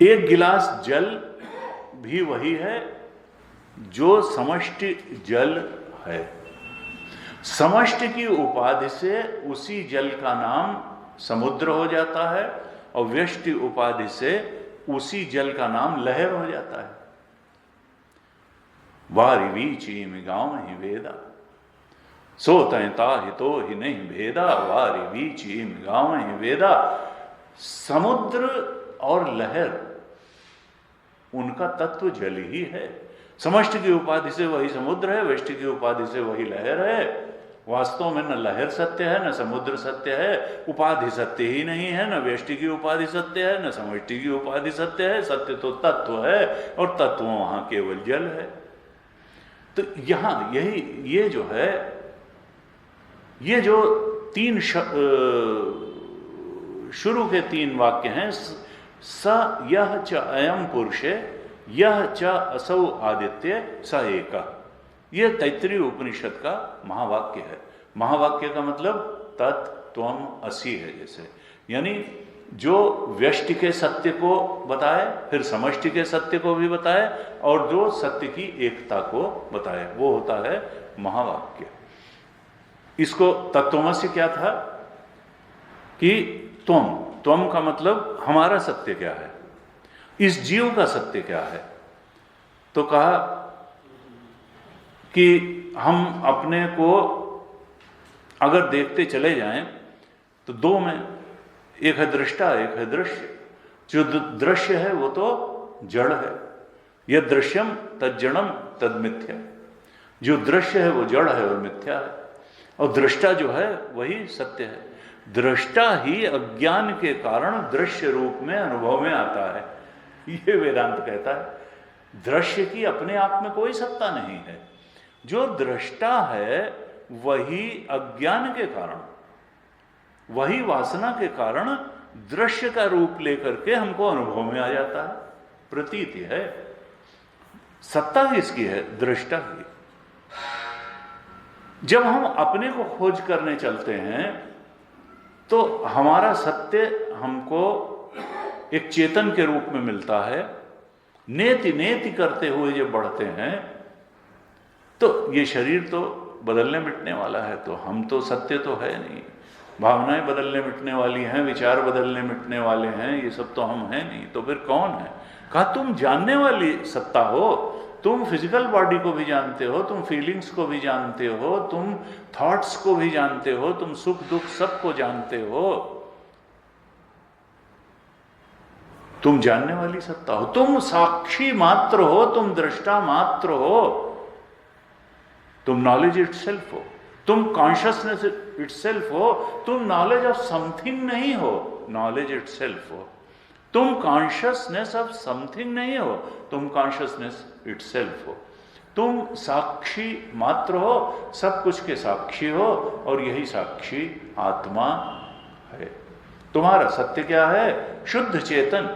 एक गिलास जल भी वही है जो समष्टि जल है। समष्टि की उपाधि से उसी जल का नाम समुद्र हो जाता है और व्यष्टि उपाधि से उसी जल का नाम लहर हो जाता है। वारिवी चीम गांव ही वेदा, सोतता हितो ही नहीं भेदा, वारिवी चीम गांव ही वेदा। समुद्र और लहर उनका तत्व जल ही है। समष्टि की उपाधि से वही समुद्र है, व्यष्टि की उपाधि से वही लहर है। वास्तव में न लहर सत्य है न समुद्र सत्य है, उपाधि सत्य ही नहीं है, न व्यष्टि की उपाधि सत्य है न समष्टि की उपाधि सत्य है। सत्य तो तत्व है और तत्व वहां केवल जल है। तो यहां यही ये जो है, ये जो तीन शुरू के तीन वाक्य हैं, स यह च अयम पुरुषे, यह च असौ आदित्य, स एकः, ये तैत्तिरीय उपनिषद का महावाक्य है। महावाक्य का मतलब तत् त्वम असि है, जैसे यानी जो व्यष्टि के सत्य को बताए, फिर समष्टि के सत्य को भी बताए, और जो सत्य की एकता को बताए, वो होता है महावाक्य। इसको तत्वमसि क्या था कि त्वम का मतलब हमारा सत्य क्या है, इस जीव का सत्य क्या है। तो कहा कि हम अपने को अगर देखते चले जाएं तो दो में, एक है दृष्टा, एक है दृश्य। जो दृश्य है वो तो जड़ है, यह दृश्यम तज्जड़म तद मिथ्या। जो दृश्य है वो जड़ है और मिथ्या है, और दृष्टा जो है वही सत्य है। दृष्टा ही अज्ञान के कारण दृश्य रूप में अनुभव में आता है, ये वेदांत कहता है। दृश्य की अपने आप में कोई सत्ता नहीं है। जो दृष्टा है वही अज्ञान के कारण, वही वासना के कारण दृश्य का रूप लेकर के हमको अनुभव में आ जाता है, प्रतीति है। सत्ता किसकी है? दृष्टा की। जब हम अपने को खोज करने चलते हैं तो हमारा सत्य हमको एक चेतन के रूप में मिलता है। नेति नेति करते हुए जब बढ़ते हैं तो ये शरीर तो बदलने मिटने वाला है, तो हम तो सत्य तो है नहीं। भावनाएं बदलने मिटने वाली हैं, विचार बदलने मिटने वाले हैं, ये सब तो हम हैं नहीं। तो फिर कौन है? कहा तुम जानने वाली सत्ता हो, तुम फिजिकल बॉडी को भी जानते हो, तुम फीलिंग्स को भी जानते हो, तुम थॉट्स को भी जानते हो, तुम सुख दुख सबको जानते हो। तुम जानने वाली सत्ता हो, तुम साक्षी मात्र हो, तुम दृष्टा मात्र हो, तुम नॉलेज इटसेल्फ हो, तुम कॉन्शियसनेस इटसेल्फ हो, तुम नॉलेज ऑफ समथिंग नहीं हो, नॉलेज इटसेल्फ हो। तुम कॉन्शियसनेस ऑफ समथिंग नहीं हो, तुम कॉन्शियसनेस इटसेल्फ हो। तुम साक्षी मात्र हो, सब कुछ के साक्षी हो, और यही साक्षी आत्मा है। तुम्हारा सत्य क्या है? शुद्ध चेतन।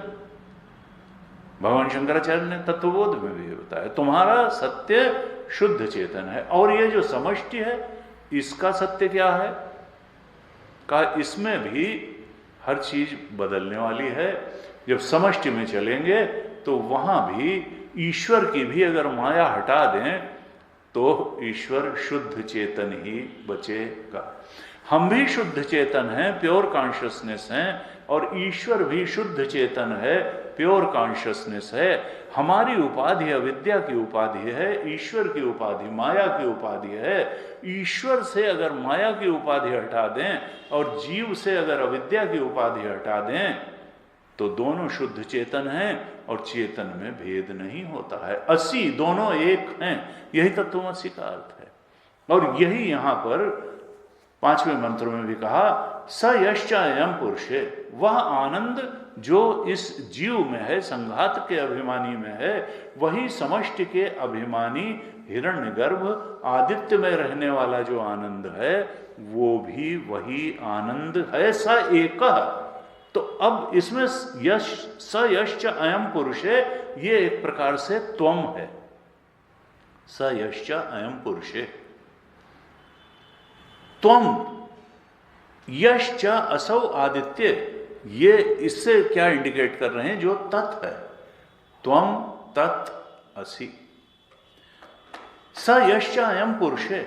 भगवान शंकराचार्य ने तत्वबोध में भी बताया, तुम्हारा सत्य शुद्ध चेतन है। और ये जो समष्टि है, इसका सत्य क्या है? का इसमें भी हर चीज बदलने वाली है। जब समष्टि में चलेंगे तो वहां भी ईश्वर की भी अगर माया हटा दें तो ईश्वर शुद्ध चेतन ही बचेगा। हम भी शुद्ध चेतन हैं, प्योर कॉन्शियसनेस हैं, और ईश्वर भी शुद्ध चेतन है, प्योर कॉन्शियसनेस है। हमारी उपाधि अविद्या की उपाधि है, ईश्वर की उपाधि माया की उपाधि है। ईश्वर से अगर माया की उपाधि हटा दें और जीव से अगर अविद्या की उपाधि हटा दें तो दोनों शुद्ध चेतन हैं, और चेतन में भेद नहीं होता है। असी दोनों एक हैं, यही तत्वमसि का अर्थ है। और यही यहां पर 5वें मंत्र में भी कहा, स यश्च अयं पुरुषे, वह आनंद जो इस जीव में है, संघात के अभिमानी में है, वही समष्टि के अभिमानी हिरण्यगर्भ आदित्य में रहने वाला जो आनंद है, वो भी वही आनंद है। स एकः। तो अब इसमें यश, स यश्च अयं पुरुषे, ये एक प्रकार से त्वम है। स यश्च अयं पुरुषे त्वम, यश्च असौ आदित्य, ये इससे क्या इंडिकेट कर रहे हैं? जो तत् है, त्वम तत् असि। स यश्च अयं पुरुषे,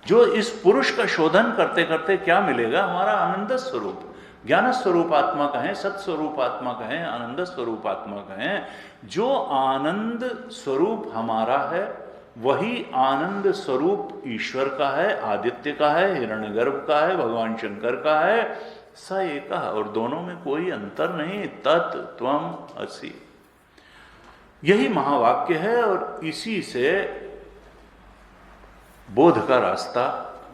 जो इस पुरुष का शोधन करते करते क्या मिलेगा? हमारा आनंद स्वरूप, ज्ञान स्वरूप आत्मा कहें, सत्स्वरूप आत्मा कहें, आनंद स्वरूप आत्मा कहें। जो आनंद स्वरूप हमारा है वही आनंद स्वरूप ईश्वर का है, आदित्य का है, हिरण्यगर्भ का है, भगवान शंकर का है। स एक, और दोनों में कोई अंतर नहीं। तत् त्वम असि, यही महावाक्य है, और इसी से बोध का रास्ता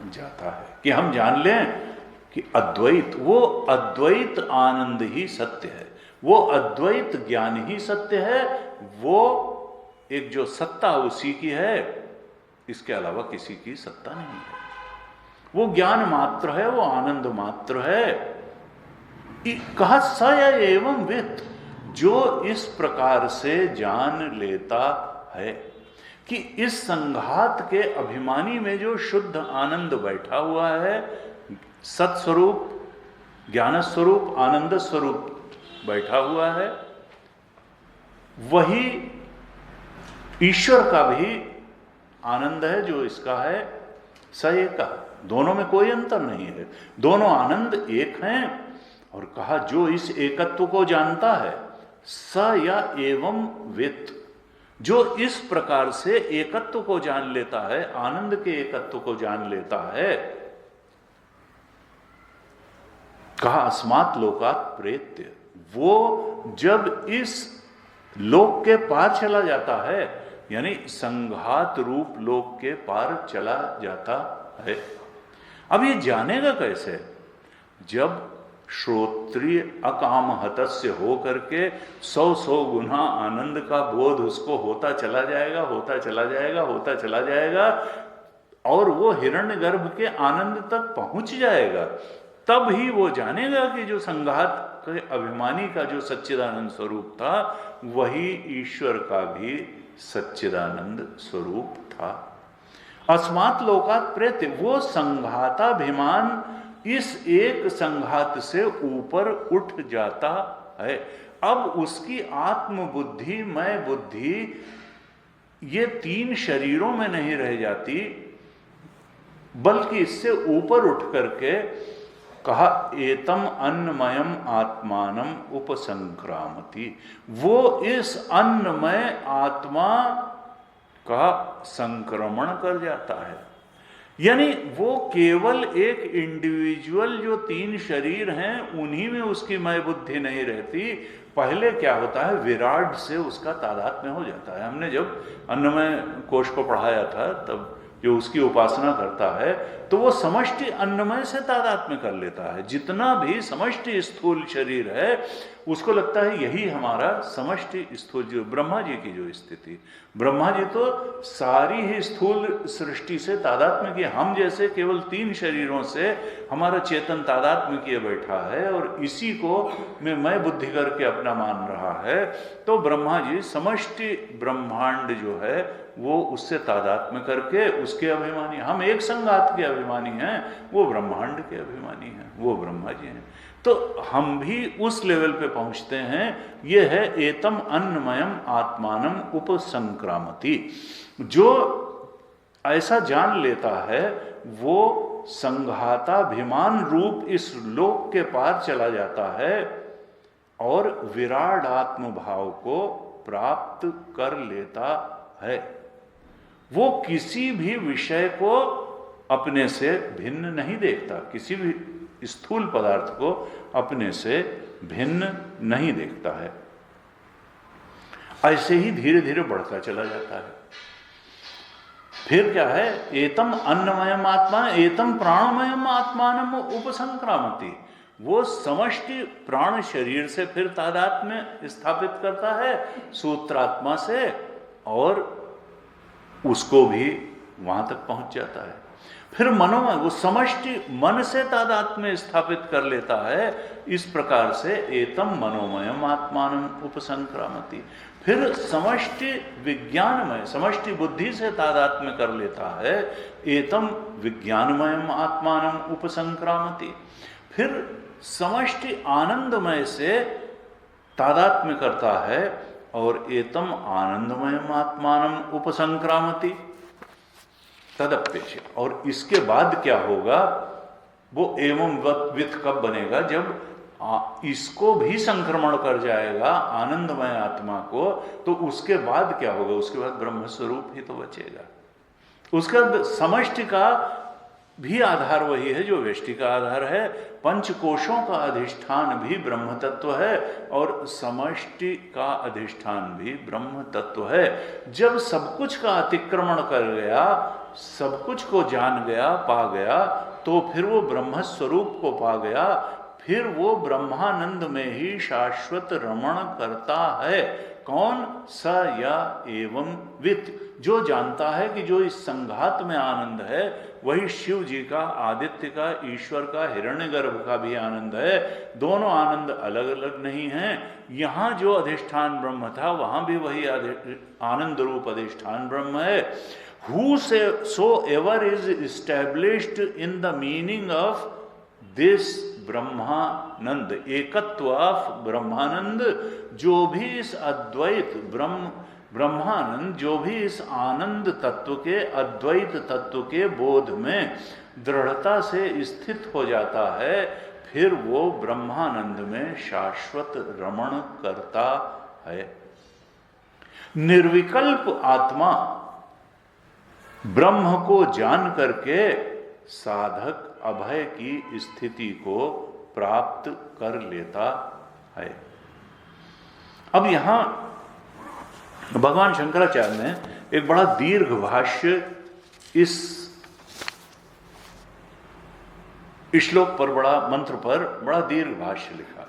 जाता है कि हम जान लें कि अद्वैत, वो अद्वैत आनंद ही सत्य है, वो अद्वैत ज्ञान ही सत्य है। वो एक जो सत्ता उसी की है, इसके अलावा किसी की सत्ता नहीं है। वो ज्ञान मात्र है, वो आनंद मात्र है। कहा स एवं वित्त, जो इस प्रकार से जान लेता है कि इस संघात के अभिमानी में जो शुद्ध आनंद बैठा हुआ है, सत्स्वरूप ज्ञान स्वरूप आनंद स्वरूप बैठा हुआ है, वही ईश्वर का भी आनंद है जो इसका है स एका। दोनों में कोई अंतर नहीं है, दोनों आनंद एक हैं। और कहा जो इस एकत्व को जानता है स या एवं वित्त, जो इस प्रकार से एकत्व को जान लेता है, आनंद के एकत्व को जान लेता है, कहा अस्मात् लोकात् प्रेत्य, वो जब इस लोक के पार चला जाता है, यानी संघात रूप लोक के पार चला जाता है। अब ये जानेगा कैसे? जब श्रोत्रिय अकाम हतस्य हो करके 100 गुना आनंद का बोध उसको होता चला जाएगा, होता चला जाएगा, होता चला जाएगा, और वो हिरण्यगर्भ के आनंद तक पहुंच जाएगा, तब ही वो जानेगा कि जो संघात के अभिमानी का जो सच्चिदानंद स्वरूप था, वही ईश्वर का भी सच्चिदानंद स्वरूप था। अस्मात् लोकात् प्रेत्य, वो संघाताभिमान इस एक संघात से ऊपर उठ जाता है। अब उसकी आत्मबुद्धि, मैं बुद्धि, ये 3 शरीरों में नहीं रह जाती, बल्कि इससे ऊपर उठ करके कहा एतम अन्नमयम आत्मानम उपसंक्रामति, वो इस अन्नमय आत्मा का संक्रमण कर जाता है। यानी वो केवल एक इंडिविजुअल जो 3 शरीर हैं उन्हीं में उसकी मैं बुद्धि नहीं रहती। पहले क्या होता है, विराट से उसका तादात्म्य हो जाता है। हमने जब अन्नमय कोश को पढ़ाया था, तब जो उसकी उपासना करता है तो वो समष्टि अन्नमय से तादात्म्य कर लेता है। जितना भी समष्टि स्थूल शरीर है उसको लगता है यही हमारा समष्टि स्थूल, जो ब्रह्मा जी की जो स्थिति, ब्रह्मा जी तो सारी ही स्थूल सृष्टि से तादात्म्य किए, हम जैसे केवल 3 शरीरों से हमारा चेतन तादात्म्य किए बैठा है और इसी को मैं बुद्धि करके अपना मान रहा है। तो ब्रह्मा जी समष्टि ब्रह्मांड जो है वो उससे तादात्म्य करके उसके अभिमानी, हम एक संघात के अभिमानी हैं, वो ब्रह्मांड के अभिमानी हैं, वो ब्रह्मा जी हैं। तो हम भी उस लेवल पे पहुंचते हैं। ये है एतम अन्नमयम आत्मानम उपसंक्रामति, जो ऐसा जान लेता है वो संघाताभिमान रूप इस लोक के पार चला जाता है और विराट आत्म भाव को प्राप्त कर लेता है। वो किसी भी विषय को अपने से भिन्न नहीं देखता, किसी भी स्थूल पदार्थ को अपने से भिन्न नहीं देखता है। ऐसे ही धीरे धीरे बढ़ता चला जाता है। फिर क्या है, एतम अन्नमयम आत्मा एतम प्राणमयम आत्मानम उपसंक्रामति, वो समष्टि प्राण शरीर से फिर तादात्म्य स्थापित करता है सूत्रात्मा से, और उसको भी वहां तक पहुंच जाता है। फिर मनोमय, वो समष्टि मन से तादात्म्य स्थापित कर लेता है। इस प्रकार से एतम मनोमयम आत्मानम उपसंक्रामति, फिर समष्टि विज्ञानमय, समष्टि बुद्धि से तादात्म्य कर लेता है, एतम विज्ञानमयम आत्मानम उपसंक्रामति, फिर समष्टि आनंदमय से तादात्म्य करता है और एतम आनंदमयम आत्मानम उपसंक्रामति तदप्येष। और इसके बाद क्या होगा, वो एवं वित्त कब बनेगा, जब इसको भी संक्रमण कर जाएगा आनंदमय आत्मा को, तो उसके बाद क्या होगा, उसके बाद ब्रह्म स्वरूप ही तो बचेगा। उसका समष्टि का भी आधार वही है जो व्यष्टि का आधार है। 5 कोशों का अधिष्ठान भी ब्रह्म तत्व है और समष्टि का अधिष्ठान भी ब्रह्म तत्व है। जब सब कुछ का अतिक्रमण कर गया, सब कुछ को जान गया, पा गया, तो फिर वो ब्रह्म स्वरूप को पा गया, फिर वो ब्रह्मानंद में ही शाश्वत रमण करता है। कौन? स या एवं वित्त, जो जानता है कि जो इस संघात में आनंद है वही शिव जी का, आदित्य का, ईश्वर का, हिरण्यगर्भ का भी आनंद है। दोनों आनंद अलग अलग नहीं हैं। यहाँ जो अधिष्ठान ब्रह्म था वहाँ भी वही आनंद रूप अधिष्ठान ब्रह्म है। Whosoever is established in the meaning of this ब्रह्मानंद, एकत्व ऑफ ब्रह्मानंद, जो भी इस अद्वैत ब्रह्मानंद, जो भी इस आनंद तत्व के, अद्वैत तत्व के बोध में दृढ़ता से स्थित हो जाता है, फिर वो ब्रह्मानंद में शाश्वत रमण करता है। निर्विकल्प आत्मा ब्रह्म को जान करके साधक अभय की स्थिति को प्राप्त कर लेता है। अब यहां भगवान शंकराचार्य ने एक बड़ा दीर्घ भाष्य इस श्लोक पर, बड़ा मंत्र पर बड़ा दीर्घ भाष्य लिखा।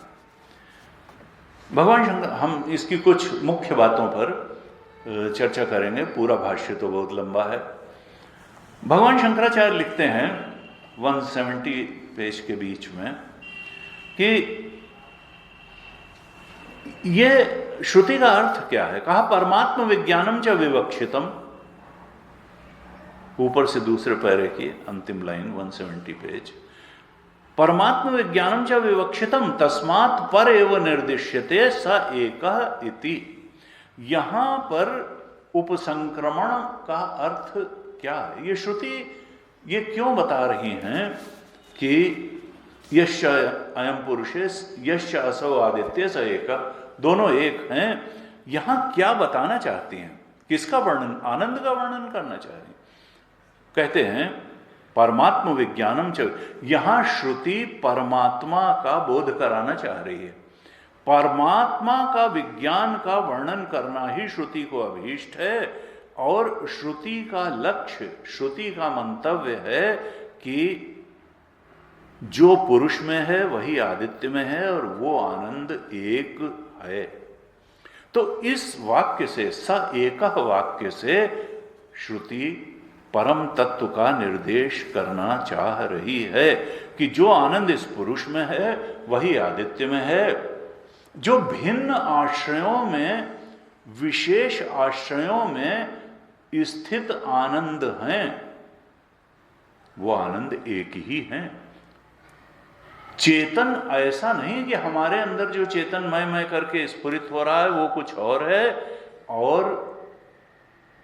भगवान शंकर, हम इसकी कुछ मुख्य बातों पर चर्चा करेंगे, पूरा भाष्य तो बहुत लंबा है। भगवान शंकराचार्य लिखते हैं 170 पेज के बीच में कि ये श्रुति का अर्थ क्या है। कहा परमात्म विज्ञानम च विवक्षितम, ऊपर से दूसरे पैरे की अंतिम लाइन 170 पेज, परमात्म विज्ञानम च विवक्षितम तस्मात् पर एव निर्दिश्यते स एकः इति। यहां पर उपसंक्रमण का अर्थ क्या है? ये श्रुति ये क्यों बता रही हैं कि यश्च अयम पुरुषेस यश्च असौ आदित्य स एकः, दोनों एक हैं। यहां क्या बताना चाहती हैं? किसका वर्णन? आनंद का वर्णन करना चाह रही। कहते हैं परमात्म विज्ञानम च, यहां श्रुति परमात्मा का बोध कराना चाह रही है। परमात्मा का विज्ञान का वर्णन करना ही श्रुति को अभीष्ट है, और श्रुति का लक्ष्य, श्रुति का मंतव्य है कि जो पुरुष में है वही आदित्य में है, और वो आनंद एक है। तो इस वाक्य से, स एकः वाक्य से श्रुति परम तत्व का निर्देश करना चाह रही है कि जो आनंद इस पुरुष में है वही आदित्य में है। जो भिन्न आश्रयों में, विशेष आश्रयों में स्थित आनंद हैं, वो आनंद एक ही है। चेतन ऐसा नहीं कि हमारे अंदर जो चेतन मैं करके स्फुरित हो रहा है वो कुछ और है, और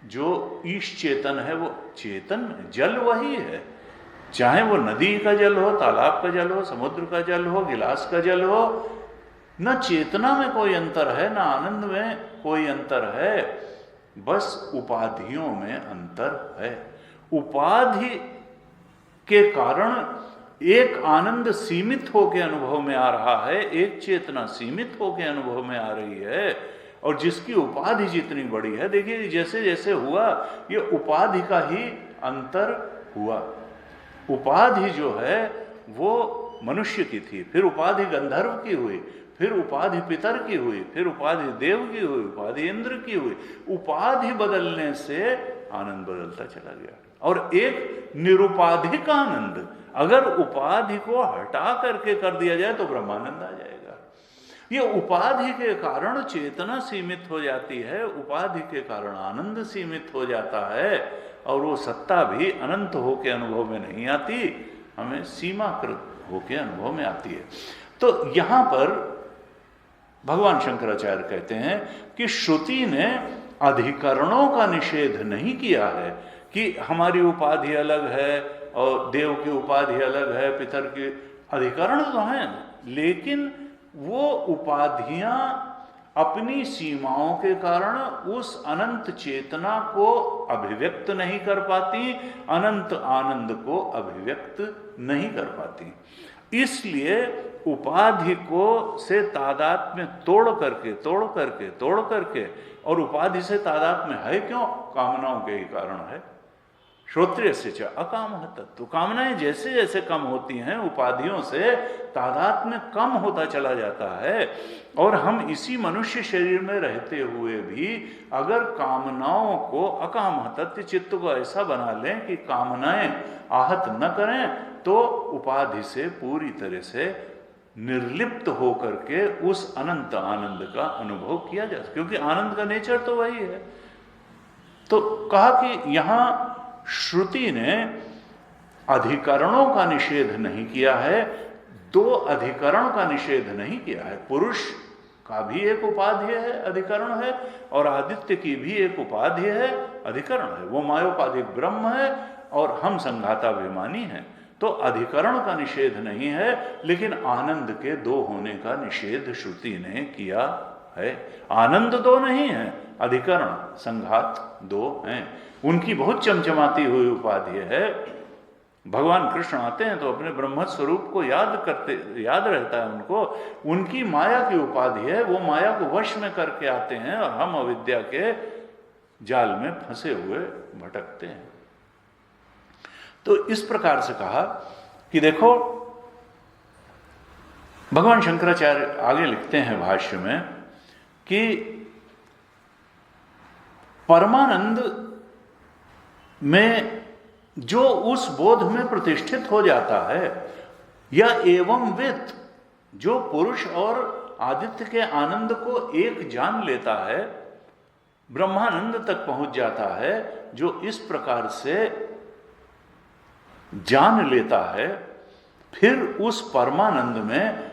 जो ईश चेतन है वो चेतन, जल वही है। चाहे वो नदी का जल हो, तालाब का जल हो, समुद्र का जल हो, गिलास का जल हो, न चेतना में कोई अंतर है, न आनंद में कोई अंतर है, बस उपाधियों में अंतर है। उपाधि के कारण एक आनंद सीमित होकर अनुभव में आ रहा है, एक चेतना सीमित होकर अनुभव में आ रही है, और जिसकी उपाधि जितनी बड़ी है, देखिए जैसे जैसे हुआ ये उपाधि का ही अंतर हुआ। उपाधि जो है वो मनुष्य की थी, फिर उपाधि गंधर्व की हुई, फिर उपाधि पितर की हुई, फिर उपाधि देव की हुई, उपाधि इंद्र की हुई। उपाधि बदलने से आनंद बदलता चला गया। और एक निरुपाधिक आनंद, अगर उपाधि को हटा करके कर दिया जाए तो ब्रह्मानंद आ जाएगा। ये उपाधि के कारण चेतना सीमित हो जाती है, उपाधि के कारण आनंद सीमित हो जाता है, और वो सत्ता भी अनंत होके अनुभव में नहीं आती, हमें सीमाकृत होके अनुभव में आती है। तो यहां पर भगवान शंकराचार्य कहते हैं कि श्रुति ने अधिकरणों का निषेध नहीं किया है कि हमारी उपाधि अलग है और देव की उपाधि अलग है, पितर की, अधिकरण तो हैं, लेकिन वो उपाधियां अपनी सीमाओं के कारण उस अनंत चेतना को अभिव्यक्त नहीं कर पाती, अनंत आनंद को अभिव्यक्त नहीं कर पाती। इसलिए उपाधि को से तादात्म्य तोड़ करके और उपाधि से तादात्म्य है क्यों? कामनाओं के ही कारण है। श्रोत्रिय से च अकाम तत्व, कामनाएं जैसे जैसे कम होती हैं उपाधियों से तादात्म्य कम होता चला जाता है। और हम इसी मनुष्य शरीर में रहते हुए भी अगर कामनाओं को, अकाम तत्व चित्त को ऐसा बना लें कि कामनाएं आहत न करें, तो उपाधि से पूरी तरह से निर्लिप्त होकर के उस अनंत आनंद का अनुभव किया जा सकता, क्योंकि आनंद का नेचर तो वही है। तो कहा कि यहां श्रुति ने अधिकरणों का निषेध नहीं किया है, दो अधिकरण का निषेध नहीं किया है। पुरुष का भी एक उपाधि है, अधिकरण है, और आदित्य की भी एक उपाधि है, अधिकरण है। वो मायोपाधिक ब्रह्म है और हम संघाताभिमानी हैं। तो अधिकरण का निषेध नहीं है, लेकिन आनंद के दो होने का निषेध श्रुति ने किया है। आनंद दो नहीं है, अधिकरण संघात दो हैं। उनकी बहुत चमचमाती हुई उपाधि है। भगवान कृष्ण आते हैं तो अपने ब्रह्म स्वरूप को याद रहता है उनको। उनकी माया की उपाधि है, वो माया को वश में करके आते हैं और हम अविद्या के जाल में फंसे हुए भटकते हैं। तो इस प्रकार से कहा कि देखो, भगवान शंकराचार्य आगे लिखते हैं भाष्य में कि परमानंद में जो उस बोध में प्रतिष्ठित हो जाता है, या एवं वित्त जो पुरुष और आदित्य के आनंद को एक जान लेता है, ब्रह्मानंद तक पहुंच जाता है, जो इस प्रकार से जान लेता है, फिर उस परमानंद में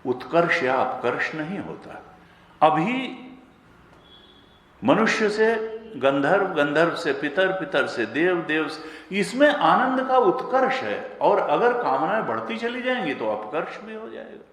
उत्कर्ष या अपकर्ष नहीं होता। अभी मनुष्य से गंधर्व, गंधर्व से पितर, पितर से देव, देव से, इसमें आनंद का उत्कर्ष है। और अगर कामनाएं बढ़ती चली जाएंगी तो अपकर्ष भी हो जाएगा।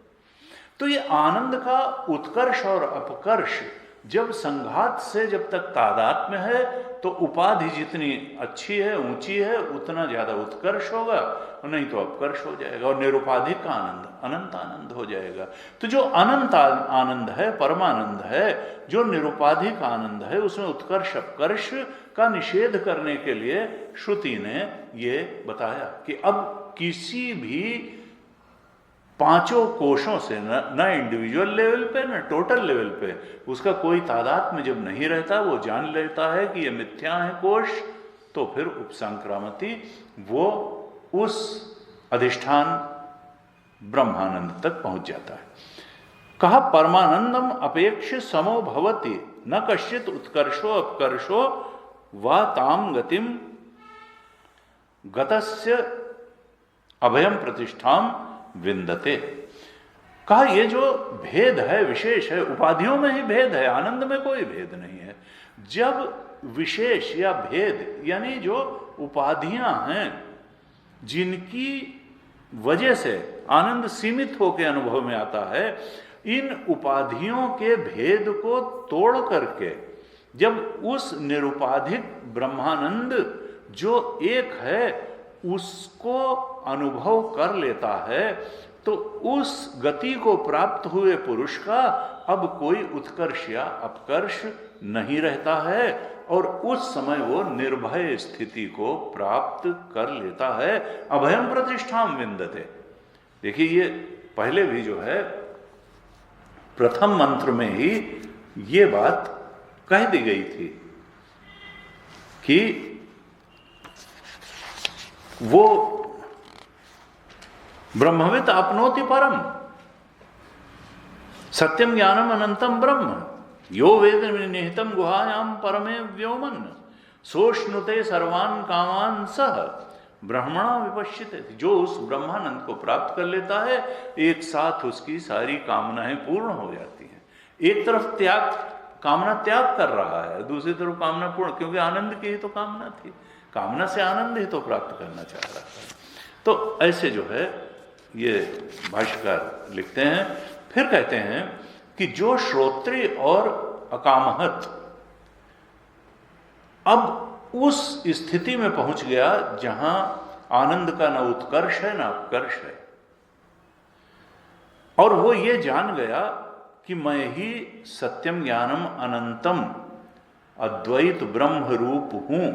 तो ये आनंद का उत्कर्ष और अपकर्ष जब संघात से जब तक तादात्म्य है, तो उपाधि जितनी अच्छी है, ऊंची है, उतना ज्यादा उत्कर्ष होगा, नहीं तो अपकर्ष हो जाएगा। और निरुपाधिक का आनंद अनंत आनंद हो जाएगा। तो जो अनंत आनंद है, परमानंद है, जो निरुपाधिक आनंद है, उसमें उत्कर्ष अपकर्ष का निषेध करने के लिए श्रुति ने ये बताया कि अब किसी भी पांचों कोशों से, न इंडिविजुअल लेवल पे न टोटल लेवल पे, उसका कोई तादाद में जब नहीं रहता, वो जान लेता है कि ये मिथ्या है कोश, तो फिर उपसंक्रामति वो उस अधिष्ठान ब्रह्मानंद तक पहुंच जाता है। कहा परमानंदम अपेक्ष समो भवति न कश्चित उत्कर्षो अपकर्षो वा ताम गतिम गतस्य अभयम प्रतिष्ठाम विंदते। कहा ये जो भेद है, विशेष है, उपाधियों में ही भेद है, आनंद में कोई भेद नहीं है। जब विशेष या भेद यानी जो उपाधियां हैं जिनकी वजह से आनंद सीमित होकर अनुभव में आता है, इन उपाधियों के भेद को तोड़ करके जब उस निरुपाधिक ब्रह्मानंद जो एक है उसको अनुभव कर लेता है, तो उस गति को प्राप्त हुए पुरुष का अब कोई उत्कर्ष या अपकर्ष नहीं रहता है, और उस समय वो निर्भय स्थिति को प्राप्त कर लेता है। अभयम प्रतिष्ठाम विंदते। देखिए ये पहले भी जो है प्रथम मंत्र में ही ये बात कह दी गई थी कि वो ब्रह्मवित आपनोति परम सत्यम ज्ञानम अनंतम ब्रह्म यो वेद निहितम गुहायाम परमे व्योमन सोष्णुते सर्वान कामान सह ब्रह्मणा विपश्चिते। जो उस ब्रह्मानंद को प्राप्त कर लेता है, एक साथ उसकी सारी कामनाएं पूर्ण हो जाती हैं। एक तरफ कामना त्याग कर रहा है, दूसरी तरफ कामना पूर्ण, क्योंकि आनंद की ही तो कामना थी, कामना से आनंद ही तो प्राप्त करना चाह रहा था। तो ऐसे जो है ये भाष्यकार लिखते हैं। फिर कहते हैं कि जो श्रोत्री और अकामहत अब उस स्थिति में पहुंच गया जहां आनंद का न उत्कर्ष है न अपकर्ष है, और वो ये जान गया कि मैं ही सत्यम ज्ञानम अनंतम अद्वैत ब्रह्म रूप हूं,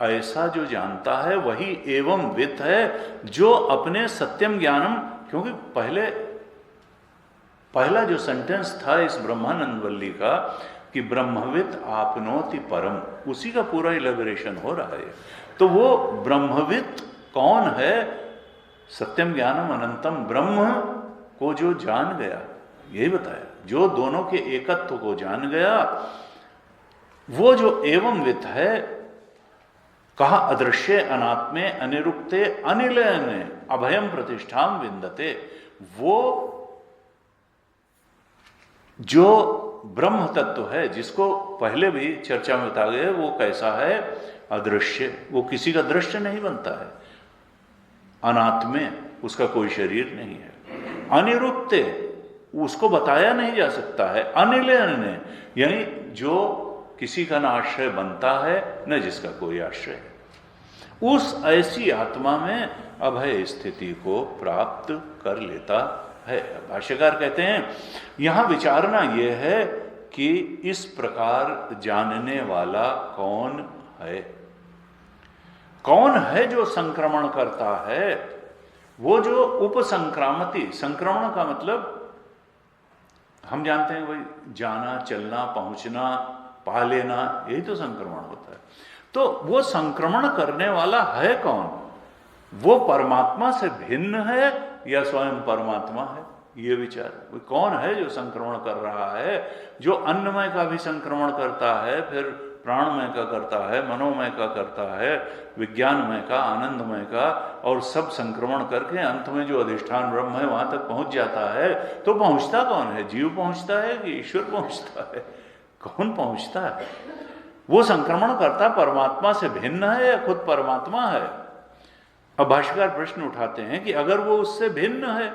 ऐसा जो जानता है वही एवं वित्त है जो अपने सत्यम ज्ञानम, क्योंकि पहला जो सेंटेंस था इस ब्रह्मानंद वल्ली का कि ब्रह्मवित आपनोति परम, उसी का पूरा इलेबोरेशन हो रहा है। तो वो ब्रह्मवित कौन है? सत्यम ज्ञानम अनंतम ब्रह्म को जो जान गया, यही बताया, जो दोनों के एकत्व को जान गया, वो जो एवं वित्त है। कहा अदृश्य अनात्मे अनिरुक्ते अनिलयने अभयम प्रतिष्ठाम विंदते। वो जो ब्रह्म तत्व है, जिसको पहले भी चर्चा में बता गए, वो कैसा है? अदृश्य, वो किसी का दृश्य नहीं बनता है। अनात्मे, उसका कोई शरीर नहीं है। अनिरुक्ते, उसको बताया नहीं जा सकता है। अनिलयने, यानी जो किसी का न आश्रय बनता है न जिसका कोई आश्रय है, उस ऐसी आत्मा में अभय स्थिति को प्राप्त कर लेता है। भाष्यकार कहते हैं यहां विचारना यह है कि इस प्रकार जानने वाला कौन है? कौन है जो संक्रमण करता है? वो जो उपसंक्रामति, संक्रमण का मतलब हम जानते हैं वही जाना, चलना, पहुंचना, पा लेना, यही तो संक्रमण होता है। तो वो संक्रमण करने वाला है कौन? वो परमात्मा से भिन्न है या स्वयं परमात्मा है? ये विचार, वो कौन है जो संक्रमण कर रहा है? जो अन्नमय का भी संक्रमण करता है, फिर प्राणमय का करता है, मनोमय का करता है, विज्ञानमय का, आनंदमय का, और सब संक्रमण करके अंत में जो अधिष्ठान ब्रह्म है वहां तक पहुंच जाता है। तो पहुंचता कौन है? जीव पहुंचता है कि ईश्वर पहुंचता है? कौन पहुंचता है? वो संक्रमण करता परमात्मा से भिन्न है या खुद परमात्मा है? अब भाष्यकार प्रश्न उठाते हैं कि अगर वो उससे भिन्न है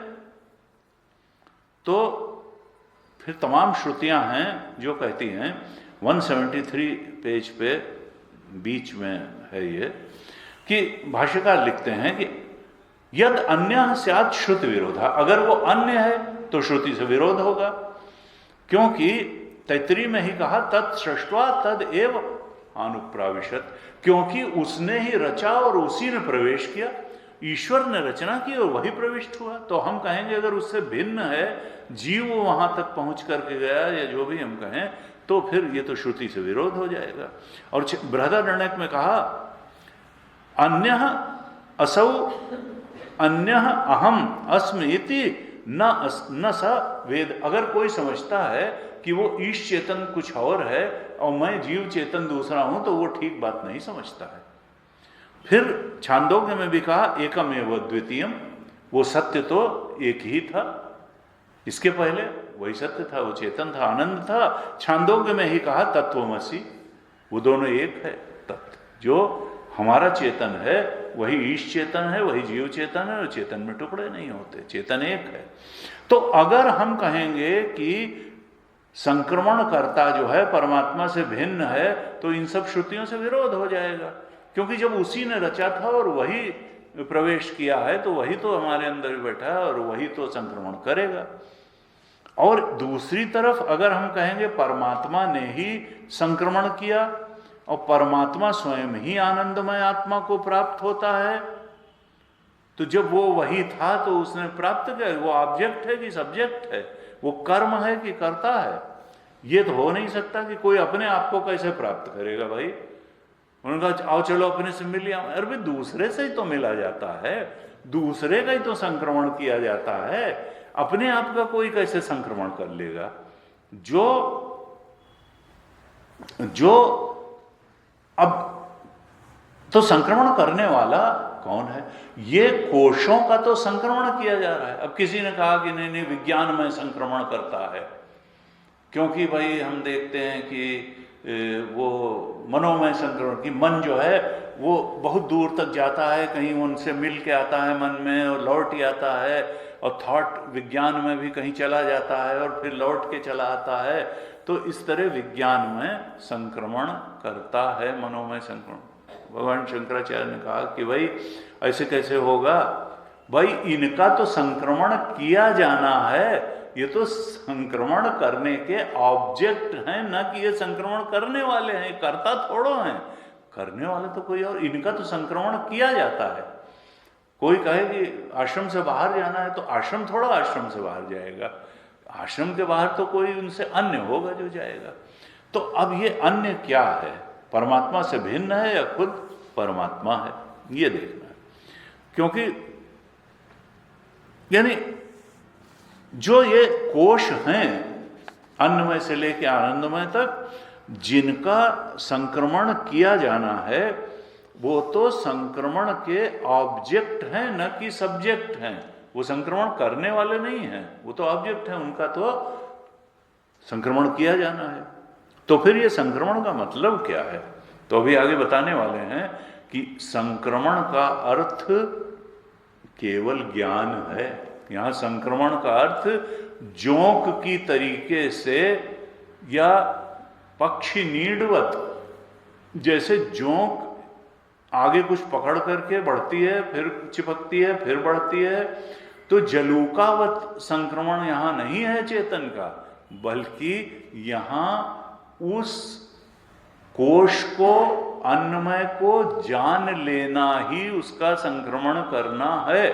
तो फिर तमाम श्रुतियां हैं जो कहती हैं, 173 पेज पे बीच में है ये, कि भाष्यकार लिखते हैं कि यद अन्य स्यात् श्रुति विरोधा, अगर वो अन्य है तो श्रुति से विरोध होगा, क्योंकि तैत्तरीय में ही कहा तत् सृष्ट्वा तद एव अनुप्राविशत, क्योंकि उसने ही रचा और उसी ने प्रवेश किया। ईश्वर ने रचना की और वही प्रविष्ट हुआ। तो हम कहेंगे अगर उससे भिन्न है, जीव वहां तक पहुंच करके गया, या जो भी हम कहें, तो फिर ये तो श्रुति से विरोध हो जाएगा। और बृहदारण्यक में कहा अन्य असौ अन्य अहम अस्मि इति न स वेद। अगर कोई समझता है कि वो ईश चेतन कुछ और है और मैं जीव चेतन दूसरा हूं, तो वो ठीक बात नहीं समझता है। फिर छांदोग्य में भी कहा एकमेव द्वितीयम, वो सत्य तो एक ही था, इसके पहले वही सत्य था, वो चेतन था, आनंद था। छांदोग्य में ही कहा तत्वमसि, वो दोनों एक है तत्व। जो हमारा चेतन है वही ईश चेतन है, वही जीव चेतन है, और चेतन में टुकड़े नहीं होते, चेतन एक है। तो अगर हम कहेंगे कि संक्रमण करता जो है परमात्मा से भिन्न है, तो इन सब श्रुतियों से विरोध हो जाएगा, क्योंकि जब उसी ने रचा था और वही प्रवेश किया है, तो वही तो हमारे अंदर भी बैठा है और वही तो संक्रमण करेगा। और दूसरी तरफ अगर हम कहेंगे परमात्मा ने ही संक्रमण किया और परमात्मा स्वयं ही आनंदमय आत्मा को प्राप्त होता है, तो जब वो वही था तो उसने प्राप्त किया। वो ऑब्जेक्ट है कि सब्जेक्ट है? वो कर्म है कि कर्ता है? ये तो हो नहीं सकता कि कोई अपने आप को कैसे प्राप्त करेगा भाई। उन्होंने कहा आओ चलो अपने से मिल लिया। अरे भाई दूसरे से ही तो मिला जाता है, दूसरे का ही तो संक्रमण किया जाता है, अपने आप का कोई कैसे संक्रमण कर लेगा? जो अब तो संक्रमण करने वाला कौन है? ये कोशों का तो संक्रमण किया जा रहा है। अब किसी ने कहा कि नहीं नहीं विज्ञान में संक्रमण करता है, क्योंकि भाई हम देखते हैं कि वो मनोमय संक्रमण की मन जो है वो बहुत दूर तक जाता है, कहीं उनसे मिल के आता है मन में और लौट ही आता है, और थॉट विज्ञान में भी कहीं चला जाता है और फिर लौट के चला आता है। तो इस तरह विज्ञान में संक्रमण करता है, मनोमय संक्रमण। भगवान शंकराचार्य ने कहा कि भाई ऐसे कैसे होगा? भाई इनका तो संक्रमण किया जाना है, ये तो संक्रमण करने के ऑब्जेक्ट हैं, न कि ये संक्रमण करने वाले हैं, करता थोड़ो हैं। करने वाले तो कोई और, इनका तो संक्रमण किया जाता है। कोई कहे कि आश्रम से बाहर जाना है, तो आश्रम थोड़ा आश्रम से बाहर जाएगा, आश्रम के बाहर तो कोई उनसे अन्य होगा जो जाएगा। तो अब ये अन्य क्या है? परमात्मा से भिन्न है या खुद परमात्मा है? ये देखना है। क्योंकि यानी जो ये कोश हैं अन्नमय से लेकर आनंदमय तक, जिनका संक्रमण किया जाना है, वो तो संक्रमण के ऑब्जेक्ट हैं, न कि सब्जेक्ट हैं। वो संक्रमण करने वाले नहीं हैं, वो तो ऑब्जेक्ट हैं, उनका तो संक्रमण किया जाना है। तो फिर ये संक्रमण का मतलब क्या है? तो अभी आगे बताने वाले हैं कि संक्रमण का अर्थ केवल ज्ञान है। यहां संक्रमण का अर्थ जोंक की तरीके से या पक्षी नीडवत, जैसे जोंक आगे कुछ पकड़ करके बढ़ती है, फिर चिपकती है, फिर बढ़ती है, तो जलूकावत संक्रमण यहां नहीं है चेतन का, बल्कि यहां उस कोश को, अन्नमय को जान लेना ही उसका संक्रमण करना है।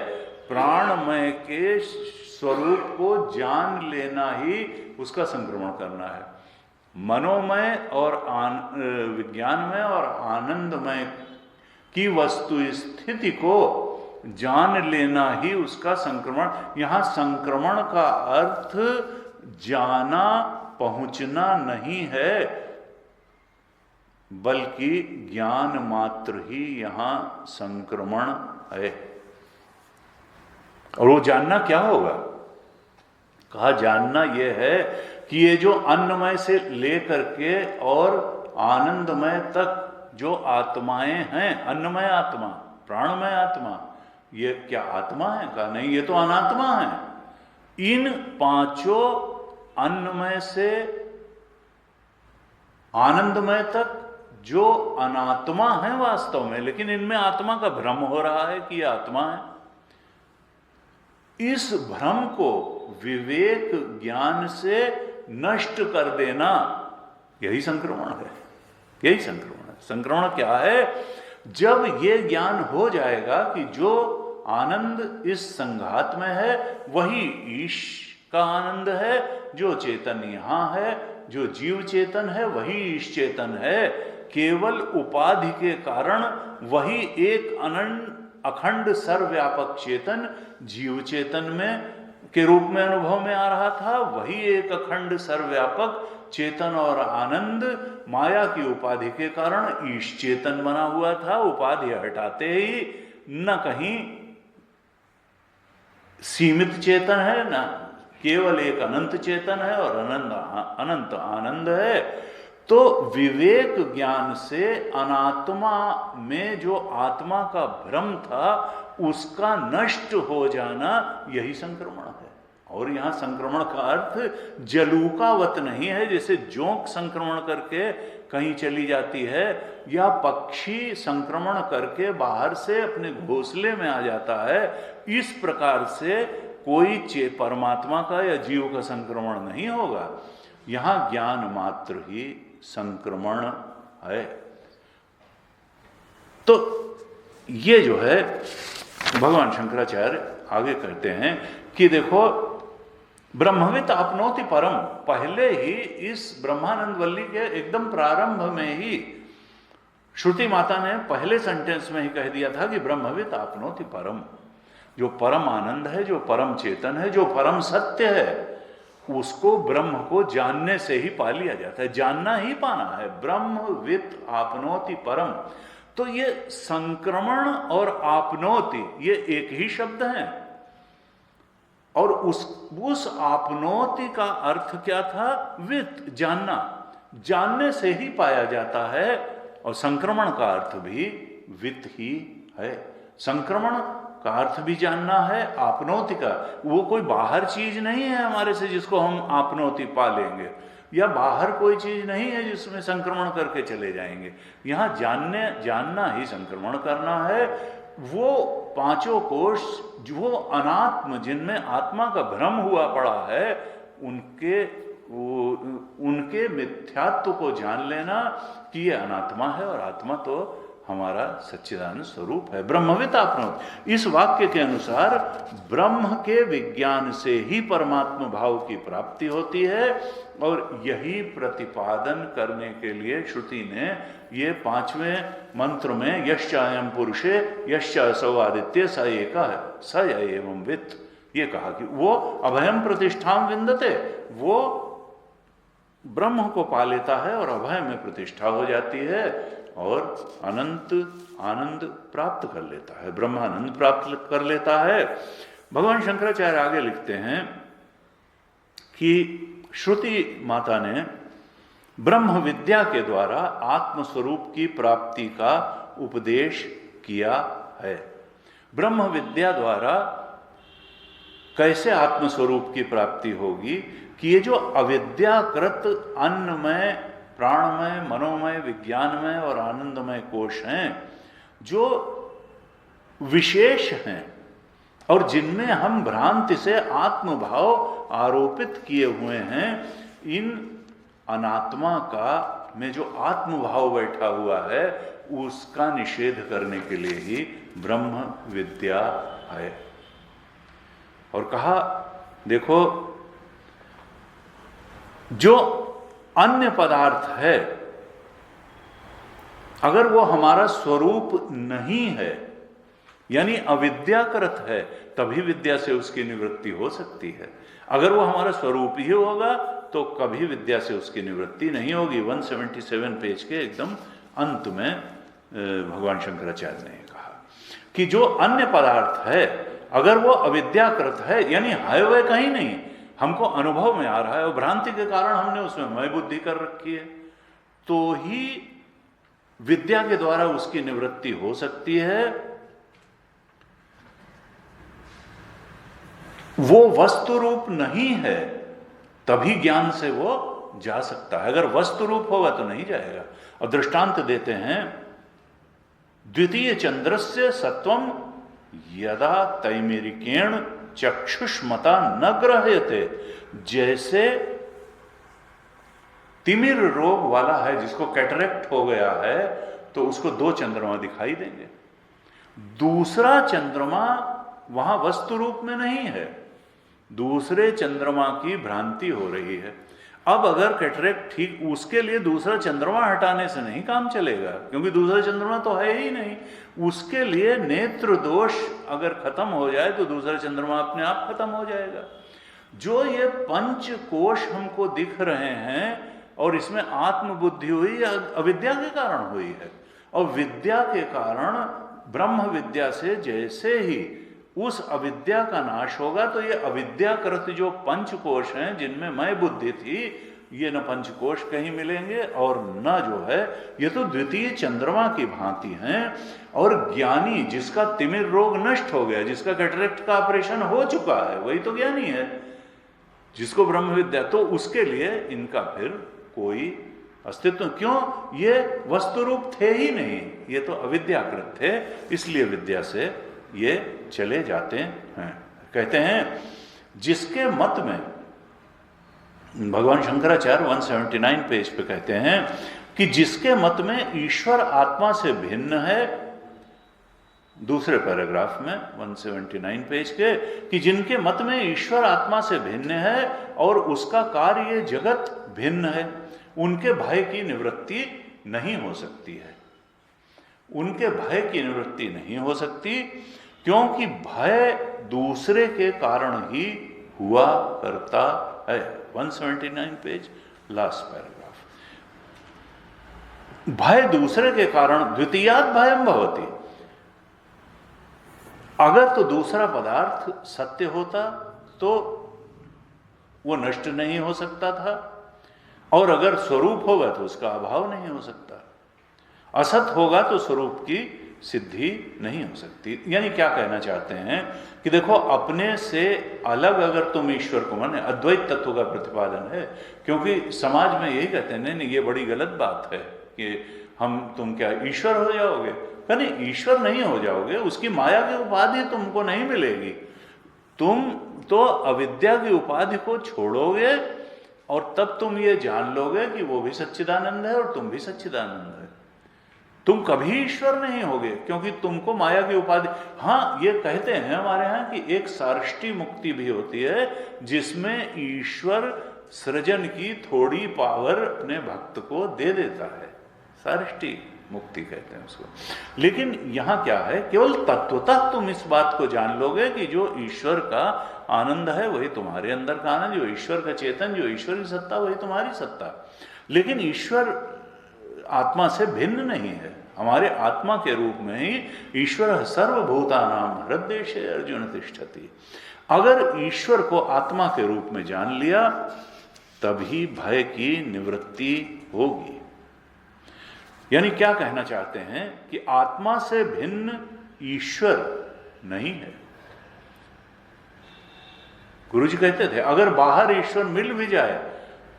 प्राणमय के स्वरूप को जान लेना ही उसका संक्रमण करना है। मनोमय और विज्ञानमय और आनंदमय की वस्तु स्थिति को जान लेना ही उसका संक्रमण। यहां संक्रमण का अर्थ जाना, पहुंचना नहीं है, बल्कि ज्ञान मात्र ही यहां संक्रमण है। और वो जानना क्या होगा? कहा जानना यह है कि ये जो अन्नमय से लेकर के और आनंदमय तक जो आत्माएं हैं, अन्नमय आत्मा, प्राणमय आत्मा, ये क्या आत्मा है? कहा नहीं, ये तो अनात्मा है। इन पांचों अन्नमय से आनंदमय तक जो अनात्मा है वास्तव में, लेकिन इनमें आत्मा का भ्रम हो रहा है कि ये आत्मा है। इस भ्रम को विवेक ज्ञान से नष्ट कर देना, यही संक्रमण है। यही संक्रमण है। संक्रमण क्या है? जब ये ज्ञान हो जाएगा कि जो आनंद इस संघात में है वही ईश का आनंद है, जो चेतन यहां है, जो जीव चेतन है वही ईश चेतन है, केवल उपाधि के कारण वही एक अनंत अखंड सर्वव्यापक चेतन जीव चेतन में के रूप में अनुभव में आ रहा था, वही एक अखंड सर्वव्यापक चेतन और आनंद माया की उपाधि के कारण ईश चेतन बना हुआ था। उपाधि हटाते ही न कहीं सीमित चेतन है, न केवल एक अनंत चेतन है और अनंत आनंद है। तो विवेक ज्ञान से अनात्मा में जो आत्मा का भ्रम था उसका नष्ट हो जाना, यही संक्रमण है। और यहां संक्रमण का अर्थ जलूकावत नहीं है, जैसे जोंक संक्रमण करके कहीं चली जाती है या पक्षी संक्रमण करके बाहर से अपने घोंसले में आ जाता है। इस प्रकार से कोई परमात्मा का या जीव का संक्रमण नहीं होगा। यहां ज्ञान मात्र ही संक्रमण है। तो ये जो है भगवान शंकराचार्य आगे कहते हैं कि देखो, ब्रह्मवित आपनोति परम, पहले ही इस ब्रह्मानंद वल्ली के एकदम प्रारंभ में ही श्रुति माता ने पहले सेंटेंस में ही कह दिया था कि ब्रह्मवित आपनोति परम। जो परम आनंद है, जो परम चेतन है, जो परम सत्य है, उसको ब्रह्म को जानने से ही पा लिया जाता है। जानना ही पाना है। ब्रह्मवित आपनोति परम। तो ये संक्रमण और आपनोति ये एक ही शब्द हैं। और उस आपनोति का अर्थ क्या था? वित, जानना। जानने से ही पाया जाता है। और संक्रमण का अर्थ भी वित ही है। संक्रमण का अर्थ भी जानना है। आपनोति का, वो कोई बाहर चीज नहीं है हमारे से जिसको हम आपनोति पा लेंगे, या बाहर कोई चीज नहीं है जिसमें संक्रमण करके चले जाएंगे। यहाँ जानना ही संक्रमण करना है। वो पांचों कोश जो अनात्म, जिनमें आत्मा का भ्रम हुआ पड़ा है, उनके मिथ्यात्व को जान लेना कि ये अनात्मा है और आत्मा तो हमारा सच्चिदानंद स्वरूप है। ब्रह्मवित आपनोति, इस वाक्य के अनुसार ब्रह्म के विज्ञान से ही परमात्मा भाव की प्राप्ति होती है। और यही प्रतिपादन करने के लिए श्रुति ने ये 5वें मंत्र में यश्चायं पुरुषे यश्चासौ आदित्य स एका है स एवं वित्त, ये कहा कि वो अभयम प्रतिष्ठां विन्दते, वो ब्रह्म को पा लेता है और अभय में प्रतिष्ठा हो जाती है। और अनंत आनंद प्राप्त कर लेता है, ब्रह्मानंद प्राप्त कर लेता है। भगवान शंकराचार्य आगे लिखते हैं कि श्रुति माता ने ब्रह्म विद्या के द्वारा आत्मस्वरूप की प्राप्ति का उपदेश किया है। ब्रह्म विद्या द्वारा कैसे आत्मस्वरूप की प्राप्ति होगी कि ये जो अविद्याकृत अन्नमय, प्राणमय, मनोमय, विज्ञानमय और आनंदमय कोश हैं, जो विशेष हैं और जिनमें हम भ्रांति से आत्मभाव आरोपित किए हुए हैं, इन अनात्मा का में जो आत्मभाव बैठा हुआ है उसका निषेध करने के लिए ही ब्रह्म विद्या है। और कहा देखो, जो अन्य पदार्थ है अगर वो हमारा स्वरूप नहीं है, यानी अविद्याकृत है, तभी विद्या से उसकी निवृत्ति हो सकती है। अगर वो हमारा स्वरूप ही होगा तो कभी विद्या से उसकी निवृत्ति नहीं होगी। 177 पेज के एकदम अंत में भगवान शंकराचार्य ने कहा कि जो अन्य पदार्थ है अगर वो अविद्याकृत है, यानी है वह कहीं नहीं, हमको अनुभव में आ रहा है और भ्रांति के कारण हमने उसमें मैं बुद्धि कर रखी है, तो ही विद्या के द्वारा उसकी निवृत्ति हो सकती है। वो वस्तु रूप नहीं है तभी ज्ञान से वो जा सकता है, अगर वस्तु रूप होगा तो नहीं जाएगा। और दृष्टांत देते हैं, द्वितीय चंद्रस्य सत्वम यदा तैमेरिकेण चक्षुष्मता न ग्रह्यते। जैसे तिमिर रोग वाला है जिसको कैटरेक्ट हो गया है तो उसको 2 चंद्रमा दिखाई देंगे, दूसरा चंद्रमा वहां वस्तु रूप में नहीं है, दूसरे चंद्रमा की भ्रांति हो रही है। अब अगर कैटरेक्ट ठीक, उसके लिए दूसरा चंद्रमा हटाने से नहीं काम चलेगा, क्योंकि दूसरा चंद्रमा तो है ही नहीं। उसके लिए नेत्र दोष अगर खत्म हो जाए तो दूसरा चंद्रमा अपने आप खत्म हो जाएगा। जो ये 5 कोश हमको दिख रहे हैं और इसमें आत्मबुद्धि हुई अविद्या के कारण हुई है, और विद्या के कारण ब्रह्म विद्या से जैसे ही उस अविद्या का नाश होगा तो ये अविद्याकृत जो 5 कोश हैं जिनमें मैं बुद्धि थी, ये न 5 कोश कहीं मिलेंगे और न जो है ये तो द्वितीय चंद्रमा की भांति हैं। और ज्ञानी जिसका तिमिर रोग नष्ट हो गया, जिसका कैटरेक्ट का ऑपरेशन हो चुका है, वही तो ज्ञानी है, जिसको ब्रह्म विद्या, तो उसके लिए इनका फिर कोई अस्तित्व, क्यों, ये वस्तु रूप थे ही नहीं, ये तो अविद्याकृत थे, इसलिए विद्या से ये चले जाते हैं। कहते हैं जिसके मत में, भगवान शंकराचार्य 179 पेज पे कहते हैं कि जिसके मत में ईश्वर आत्मा से भिन्न है, दूसरे पैराग्राफ में 179 पेज के, कि जिनके मत में ईश्वर आत्मा से भिन्न है और उसका कार्य जगत भिन्न है, उनके भय की निवृत्ति नहीं हो सकती है। उनके भय की निवृत्ति नहीं हो सकती क्योंकि भय दूसरे के कारण ही हुआ करता है। 179 पेज, लास्ट पैराग्राफ। भय दूसरे के कारण, द्वितीयात् भयं भवति। अगर तो दूसरा पदार्थ सत्य होता तो वो नष्ट नहीं हो सकता था, और अगर स्वरूप होगा तो उसका अभाव नहीं हो सकता। असत होगा तो स्वरूप की सिद्धि नहीं हो सकती। यानी क्या कहना चाहते हैं कि देखो, अपने से अलग अगर तुम ईश्वर को माने, अद्वैत तत्व का प्रतिपादन है, क्योंकि समाज में यही कहते हैं नहीं ये बड़ी गलत बात है कि तुम क्या ईश्वर हो जाओगे। नहीं, ईश्वर नहीं हो जाओगे, उसकी माया की उपाधि तुमको नहीं मिलेगी। तुम तो अविद्या की उपाधि को छोड़ोगे और तब तुम ये जान लोगे कि वो भी सच्चिदानंद है और तुम भी सच्चिदानंद है। तुम कभी ईश्वर नहीं होगे क्योंकि तुमको माया की उपाधि। हाँ, ये कहते हैं हमारे यहाँ कि एक सार्ष्टी मुक्ति भी होती है जिसमें ईश्वर सृजन की थोड़ी पावर अपने भक्त को दे देता है, सार्ष्टी मुक्ति कहते हैं उसको। लेकिन यहाँ क्या है, केवल तत्वतः तुम इस बात को जान लोगे कि जो ईश्वर का आनंद है वही तुम्हारे अंदर का आनंद, जो ईश्वर का चेतन, जो ईश्वर की सत्ता वही तुम्हारी सत्ता। लेकिन ईश्वर आत्मा से भिन्न नहीं है। हमारे आत्मा के रूप में ही ईश्वर सर्वभूतानां हृदयेशे अर्जुन तिष्ठति। अगर ईश्वर को आत्मा के रूप में जान लिया तभी भय की निवृत्ति होगी। यानी क्या कहना चाहते हैं कि आत्मा से भिन्न ईश्वर नहीं है। गुरुजी कहते थे अगर बाहर ईश्वर मिल भी जाए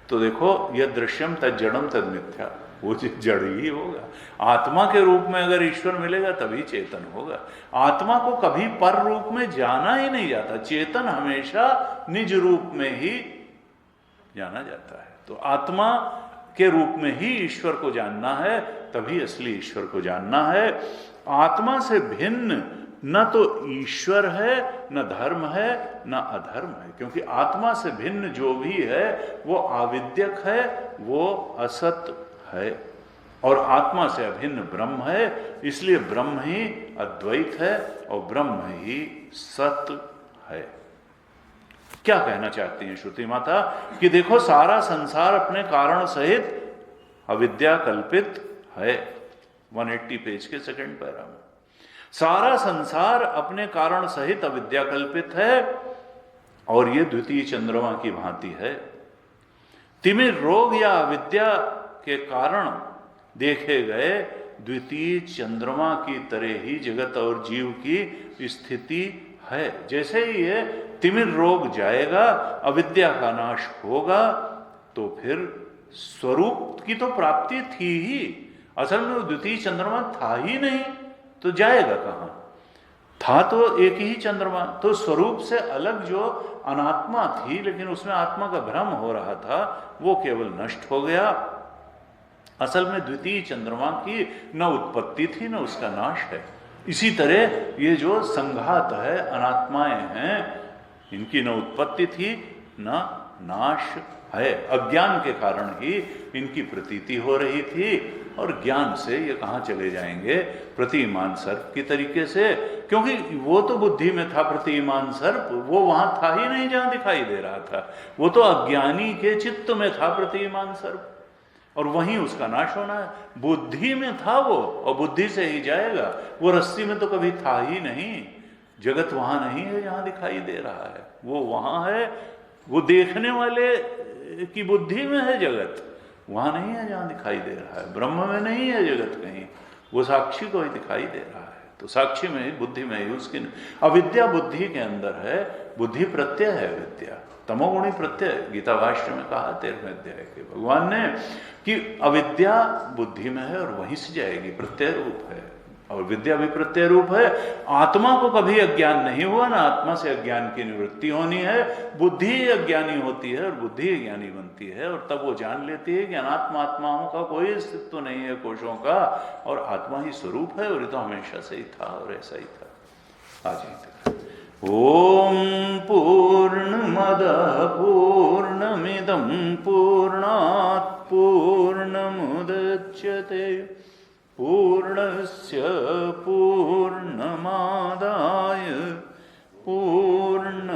तो देखो यह दृश्यम तद जड़म तद मिथ्या, वो जड़ ही होगा। आत्मा के रूप में अगर ईश्वर मिलेगा तभी चेतन होगा। आत्मा को कभी पर रूप में जाना ही नहीं जाता, चेतन हमेशा निज रूप में ही जाना जाता है। तो आत्मा के रूप में ही ईश्वर को जानना है, तभी असली ईश्वर को जानना है। आत्मा से भिन्न न तो ईश्वर है, न धर्म है, न अधर्म है, क्योंकि आत्मा से भिन्न जो भी है वो आविद्यक है, वो असत है, और आत्मा से अभिन्न ब्रह्म है। इसलिए ब्रह्म ही अद्वैत है और ब्रह्म ही सत है। क्या कहना चाहती हैं श्रुति माता कि देखो सारा संसार अपने कारण सहित अविद्या कल्पित है। 180 पेज के सेकंड पैरा में सारा संसार अपने कारण सहित अविद्या कल्पित है और ये द्वितीय चंद्रमा की भांति है। तिमिर रोग या अविद्या के कारण देखे गए द्वितीय चंद्रमा की तरह ही जगत और जीव की स्थिति है। जैसे ही ये तिमिर रोग जाएगा, अविद्या का नाश होगा, तो फिर स्वरूप की तो प्राप्ति थी ही। असल में वो द्वितीय चंद्रमा था ही नहीं तो जाएगा कहां? था तो एक ही चंद्रमा। तो स्वरूप से अलग जो अनात्मा थी लेकिन उसमें आत्मा का भ्रम हो रहा था, वो केवल नष्ट हो गया। असल में द्वितीय चंद्रमा की न उत्पत्ति थी न उसका नाश है। इसी तरह ये जो संघात है, अनात्माएं हैं, इनकी न उत्पत्ति थी न नाश है। अज्ञान के कारण ही इनकी प्रतीति हो रही थी और ज्ञान से ये कहाँ चले जाएंगे? प्रतिमान सर्प की तरीके से, क्योंकि वो तो बुद्धि में था प्रतिमान सर्प, वो वहां था ही नहीं जहां दिखाई दे रहा था। वो तो अज्ञानी के चित्त में था प्रतिमान सर्प और वहीं उसका नाश होना है। बुद्धि में था वो और बुद्धि से ही जाएगा। वो रस्सी में तो कभी था ही नहीं। जगत वहां नहीं है जहां दिखाई दे रहा है, वो वहां है। वो देखने वाले की बुद्धि में है जगत, वहां नहीं है जहां दिखाई दे रहा है। ब्रह्म में नहीं है जगत कहीं, वो साक्षी को ही दिखाई दे रहा है। तो साक्षी में ही, बुद्धि में ही उसकी अविद्या बुद्धि के अंदर है। बुद्धि प्रत्यय है विद्या, तमोगुणी प्रत्यय। गीता भाष्य में कहा 13वें अध्याय के भगवान ने कि अविद्या बुद्धि में है और वहीं से जाएगी, प्रत्यय रूप है और विद्या भी प्रत्यय रूप है। आत्मा को कभी अज्ञान नहीं हुआ ना आत्मा से अज्ञान की निवृत्ति होनी है। बुद्धि ही अज्ञानी होती है और बुद्धि ही ज्ञानी बनती है और तब वो जान लेती है कि अनात्मा आत्माओं का कोई अस्तित्व नहीं है, कोशों का, और आत्मा ही स्वरूप है और ये तो हमेशा से ही था और ऐसा ही था। आज ही ओम पूर्णमद पूर्णमिदं पूर्णात् पूर्णमुदच्यते पूर्णस्य पूर्णमादाय पूर्णमेवावशिष्यते।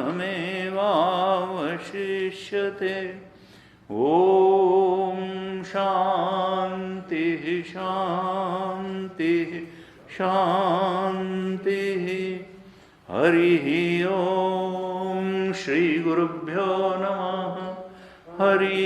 ओम शांति शांति शांति। हरि ओम। श्री गुरुभ्यो नमः। हरि